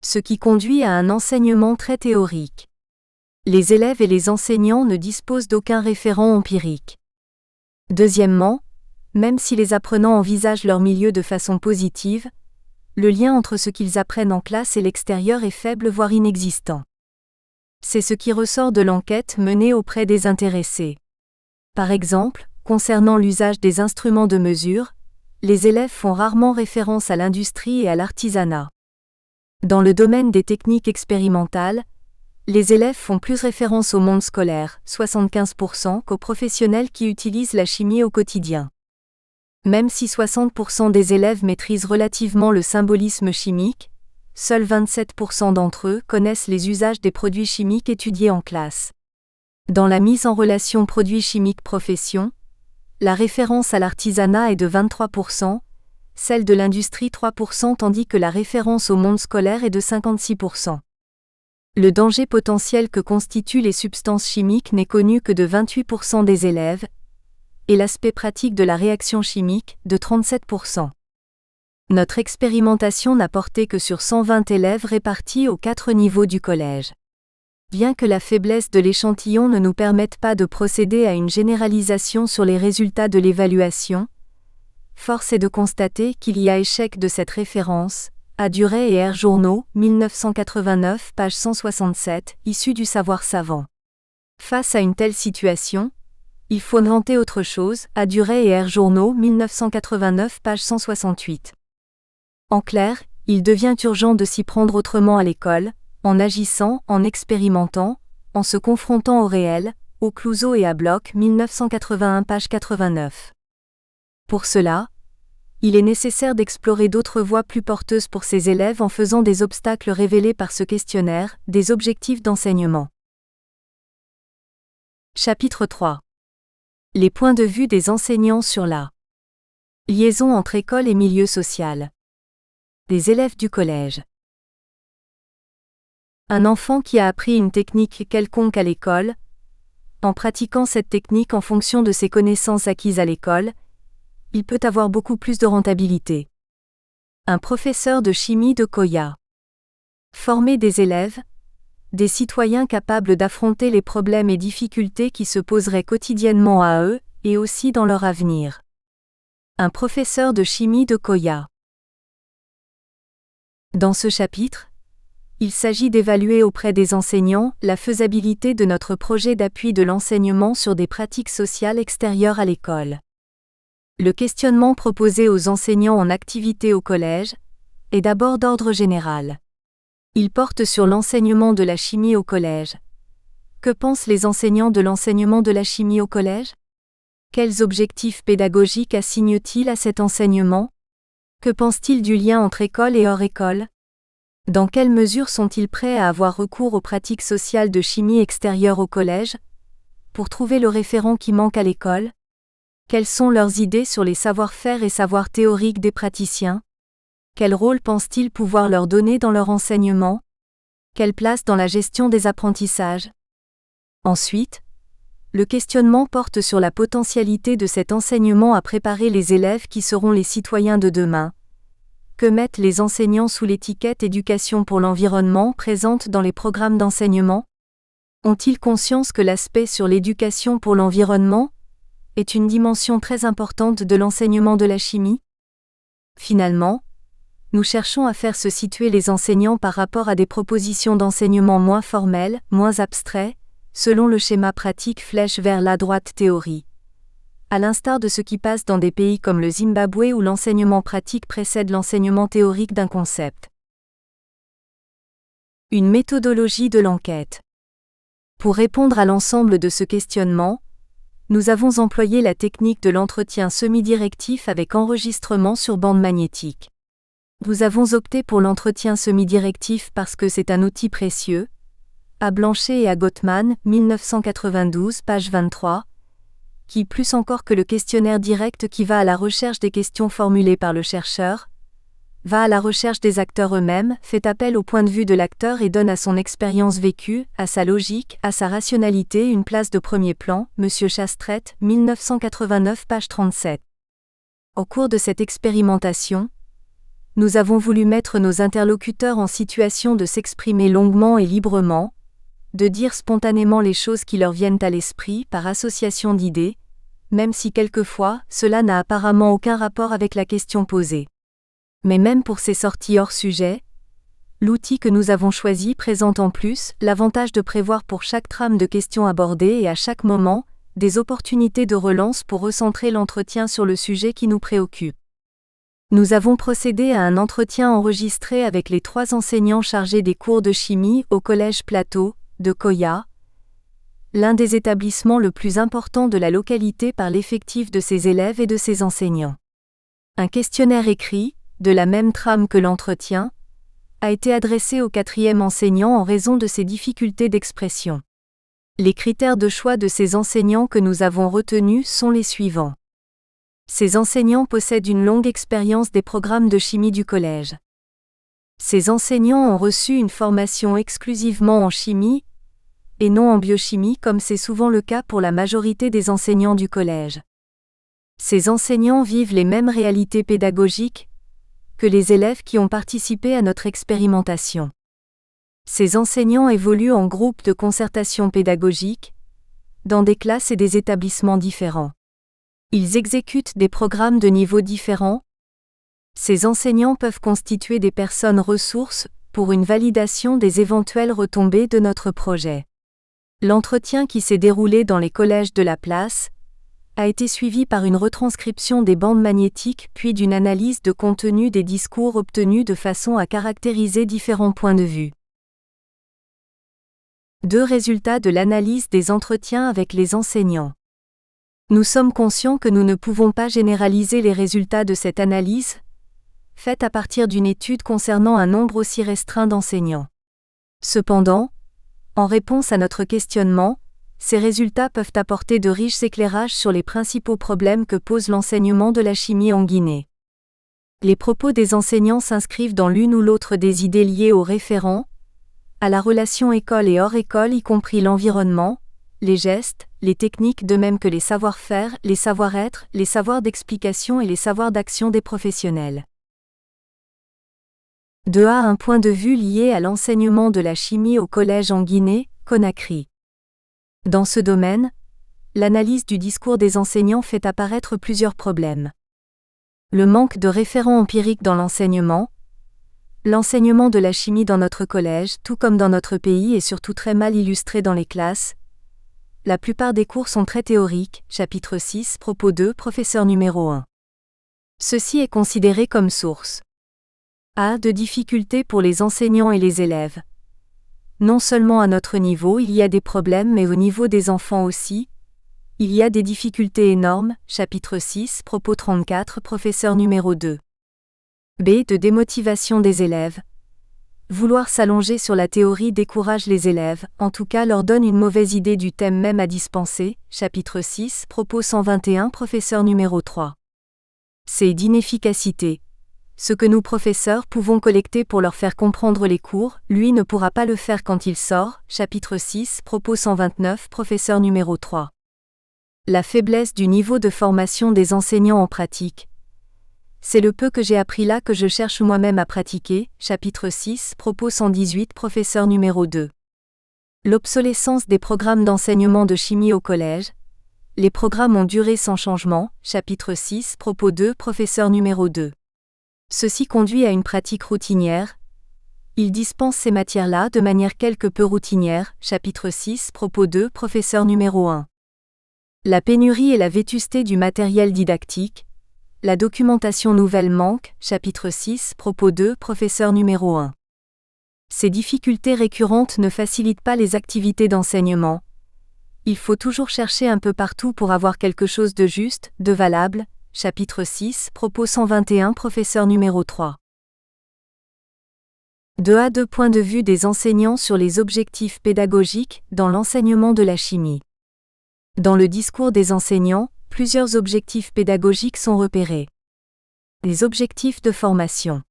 Ce qui conduit à un enseignement très théorique. Les élèves et les enseignants ne disposent d'aucun référent empirique. Deuxièmement, même si les apprenants envisagent leur milieu de façon positive, le lien entre ce qu'ils apprennent en classe et l'extérieur est faible voire inexistant. C'est ce qui ressort de l'enquête menée auprès des intéressés. Par exemple, concernant l'usage des instruments de mesure, les élèves font rarement référence à l'industrie et à l'artisanat. Dans le domaine des techniques expérimentales, les élèves font plus référence au monde scolaire, 75%, qu'aux professionnels qui utilisent la chimie au quotidien. Même si 60% des élèves maîtrisent relativement le symbolisme chimique, seuls 27% d'entre eux connaissent les usages des produits chimiques étudiés en classe. Dans la mise en relation produits chimiques-profession, la référence à l'artisanat est de 23%, celle de l'industrie 3% tandis que la référence au monde scolaire est de 56%. Le danger potentiel que constituent les substances chimiques n'est connu que de 28% des élèves, et l'aspect pratique de la réaction chimique, de 37%. Notre expérimentation n'a porté que sur 120 élèves répartis aux 4 niveaux du collège. Bien que la faiblesse de l'échantillon ne nous permette pas de procéder à une généralisation sur les résultats de l'évaluation, force est de constater qu'il y a échec de cette référence, Aduret et R. Journaux, 1989, page 167, issu du savoir savant. Face à une telle situation, il faut inventer autre chose, Aduret et R. Journaux, 1989, page 168. En clair, il devient urgent de s'y prendre autrement à l'école, en agissant, en expérimentant, en se confrontant au réel, au Clouseau et à Bloch, 1981, page 89. Pour cela, il est nécessaire d'explorer d'autres voies plus porteuses pour ces élèves en faisant des obstacles révélés par ce questionnaire, des objectifs d'enseignement. Chapitre 3. Les points de vue des enseignants sur la liaison entre école et milieu social. Des élèves du collège. Un enfant qui a appris une technique quelconque à l'école, en pratiquant cette technique en fonction de ses connaissances acquises à l'école, il peut avoir beaucoup plus de rentabilité. Un professeur de chimie de Koya. Former des élèves, des citoyens capables d'affronter les problèmes et difficultés qui se poseraient quotidiennement à eux, et aussi dans leur avenir. Un professeur de chimie de Koya. Dans ce chapitre, il s'agit d'évaluer auprès des enseignants la faisabilité de notre projet d'appui de l'enseignement sur des pratiques sociales extérieures à l'école. Le questionnement proposé aux enseignants en activité au collège est d'abord d'ordre général. Il porte sur l'enseignement de la chimie au collège. Que pensent les enseignants de l'enseignement de la chimie au collège? Quels objectifs pédagogiques assignent-ils à cet enseignement? Que pensent-ils du lien entre école et hors école? Dans quelle mesure sont-ils prêts à avoir recours aux pratiques sociales de chimie extérieure au collège, pour trouver le référent qui manque à l'école? Quelles sont leurs idées sur les savoir-faire et savoirs théoriques des praticiens? Quel rôle pensent-ils pouvoir leur donner dans leur enseignement? Quelle place dans la gestion des apprentissages? Ensuite, le questionnement porte sur la potentialité de cet enseignement à préparer les élèves qui seront les citoyens de demain. Que mettent les enseignants sous l'étiquette éducation pour l'environnement présente dans les programmes d'enseignement? Ont-ils conscience que l'aspect sur l'éducation pour l'environnement est une dimension très importante de l'enseignement de la chimie? Finalement, nous cherchons à faire se situer les enseignants par rapport à des propositions d'enseignement moins formelles, moins abstraits, selon le schéma pratique flèche vers la droite théorie. À l'instar de ce qui passe dans des pays comme le Zimbabwe où l'enseignement pratique précède l'enseignement théorique d'un concept. Une méthodologie de l'enquête. Pour répondre à l'ensemble de ce questionnement, nous avons employé la technique de l'entretien semi-directif avec enregistrement sur bande magnétique. Nous avons opté pour l'entretien semi-directif parce que c'est un outil précieux. À Blanchet et à Gottman, 1992, page 23, qui, plus encore que le questionnaire direct qui va à la recherche des questions formulées par le chercheur, va à la recherche des acteurs eux-mêmes, fait appel au point de vue de l'acteur et donne à son expérience vécue, à sa logique, à sa rationalité une place de premier plan, Monsieur Chastrette, 1989, page 37. Au cours de cette expérimentation, nous avons voulu mettre nos interlocuteurs en situation de s'exprimer longuement et librement, de dire spontanément les choses qui leur viennent à l'esprit par association d'idées, même si quelquefois, cela n'a apparemment aucun rapport avec la question posée. Mais même pour ces sorties hors sujet, l'outil que nous avons choisi présente en plus l'avantage de prévoir pour chaque trame de questions abordées et à chaque moment, des opportunités de relance pour recentrer l'entretien sur le sujet qui nous préoccupe. Nous avons procédé à un entretien enregistré avec les 3 enseignants chargés des cours de chimie au Collège Plateau, de Coya, l'un des établissements le plus important de la localité par l'effectif de ses élèves et de ses enseignants. Un questionnaire écrit, de la même trame que l'entretien, a été adressé au 4e enseignant en raison de ses difficultés d'expression. Les critères de choix de ces enseignants que nous avons retenus sont les suivants. Ces enseignants possèdent une longue expérience des programmes de chimie du collège. Ces enseignants ont reçu une formation exclusivement en chimie et non en biochimie comme c'est souvent le cas pour la majorité des enseignants du collège. Ces enseignants vivent les mêmes réalités pédagogiques que les élèves qui ont participé à notre expérimentation. Ces enseignants évoluent en groupes de concertation pédagogique, dans des classes et des établissements différents. Ils exécutent des programmes de niveaux différents. Ces enseignants peuvent constituer des personnes ressources pour une validation des éventuelles retombées de notre projet. L'entretien qui s'est déroulé dans les collèges de la place a été suivi par une retranscription des bandes magnétiques puis d'une analyse de contenu des discours obtenus de façon à caractériser différents points de vue. 2 résultats de l'analyse des entretiens avec les enseignants. Nous sommes conscients que nous ne pouvons pas généraliser les résultats de cette analyse, faite à partir d'une étude concernant un nombre aussi restreint d'enseignants. Cependant, en réponse à notre questionnement, ces résultats peuvent apporter de riches éclairages sur les principaux problèmes que pose l'enseignement de la chimie en Guinée. Les propos des enseignants s'inscrivent dans l'une ou l'autre des idées liées aux référents, à la relation école et hors école y compris l'environnement, les gestes, les techniques de même que les savoir-faire, les savoir-être, les savoirs d'explication et les savoirs d'action des professionnels. 2A. Un point de vue lié à l'enseignement de la chimie au collège en Guinée, Conakry. Dans ce domaine, l'analyse du discours des enseignants fait apparaître plusieurs problèmes. Le manque de référents empiriques dans l'enseignement, L'enseignement de la chimie dans notre collège, tout comme dans notre pays, est surtout très mal illustré dans les classes. La plupart des cours sont très théoriques. Chapitre 6, propos 2, professeur numéro 1. Ceci est considéré comme source A de difficultés pour les enseignants et les élèves. Non seulement à notre niveau il y a des problèmes, mais au niveau des enfants aussi. Il y a des difficultés énormes. Chapitre 6, propos 34, professeur numéro 2. B de démotivation des élèves. Vouloir s'allonger sur la théorie décourage les élèves, en tout cas leur donne une mauvaise idée du thème même à dispenser. Chapitre 6, propos 121, professeur numéro 3. C d'inefficacité. Ce que nous professeurs pouvons collecter pour leur faire comprendre les cours, lui ne pourra pas le faire quand il sort. Chapitre 6, propos 129, professeur numéro 3. La faiblesse du niveau de formation des enseignants en pratique. C'est le peu que j'ai appris là que je cherche moi-même à pratiquer. Chapitre 6, propos 118, professeur numéro 2. L'obsolescence des programmes d'enseignement de chimie au collège. Les programmes ont duré sans changement. Chapitre 6, propos 2, professeur numéro 2. Ceci conduit à une pratique routinière. Il dispense ces matières-là de manière quelque peu routinière. Chapitre 6, propos 2, professeur numéro 1. La pénurie et la vétusté du matériel didactique. La documentation nouvelle manque. Chapitre 6, propos 2, professeur numéro 1. Ces difficultés récurrentes ne facilitent pas les activités d'enseignement. Il faut toujours chercher un peu partout pour avoir quelque chose de juste, de valable. Chapitre 6, propos 121, professeur numéro 3. 2A. Deux points de vue des enseignants sur les objectifs pédagogiques dans l'enseignement de la chimie. Dans le discours des enseignants, plusieurs objectifs pédagogiques sont repérés. Les objectifs de formation.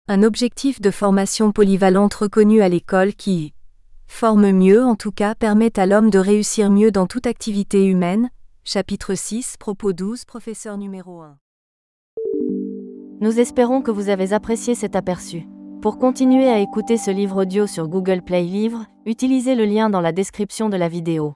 Un objectif de formation polyvalente reconnu à l'école qui forme mieux, en tout cas permet à l'homme de réussir mieux dans toute activité humaine. Chapitre 6, propos 12, professeur numéro 1. Nous espérons que vous avez apprécié cet aperçu. Pour continuer à écouter ce livre audio sur Google Play Livres, utilisez le lien dans la description de la vidéo.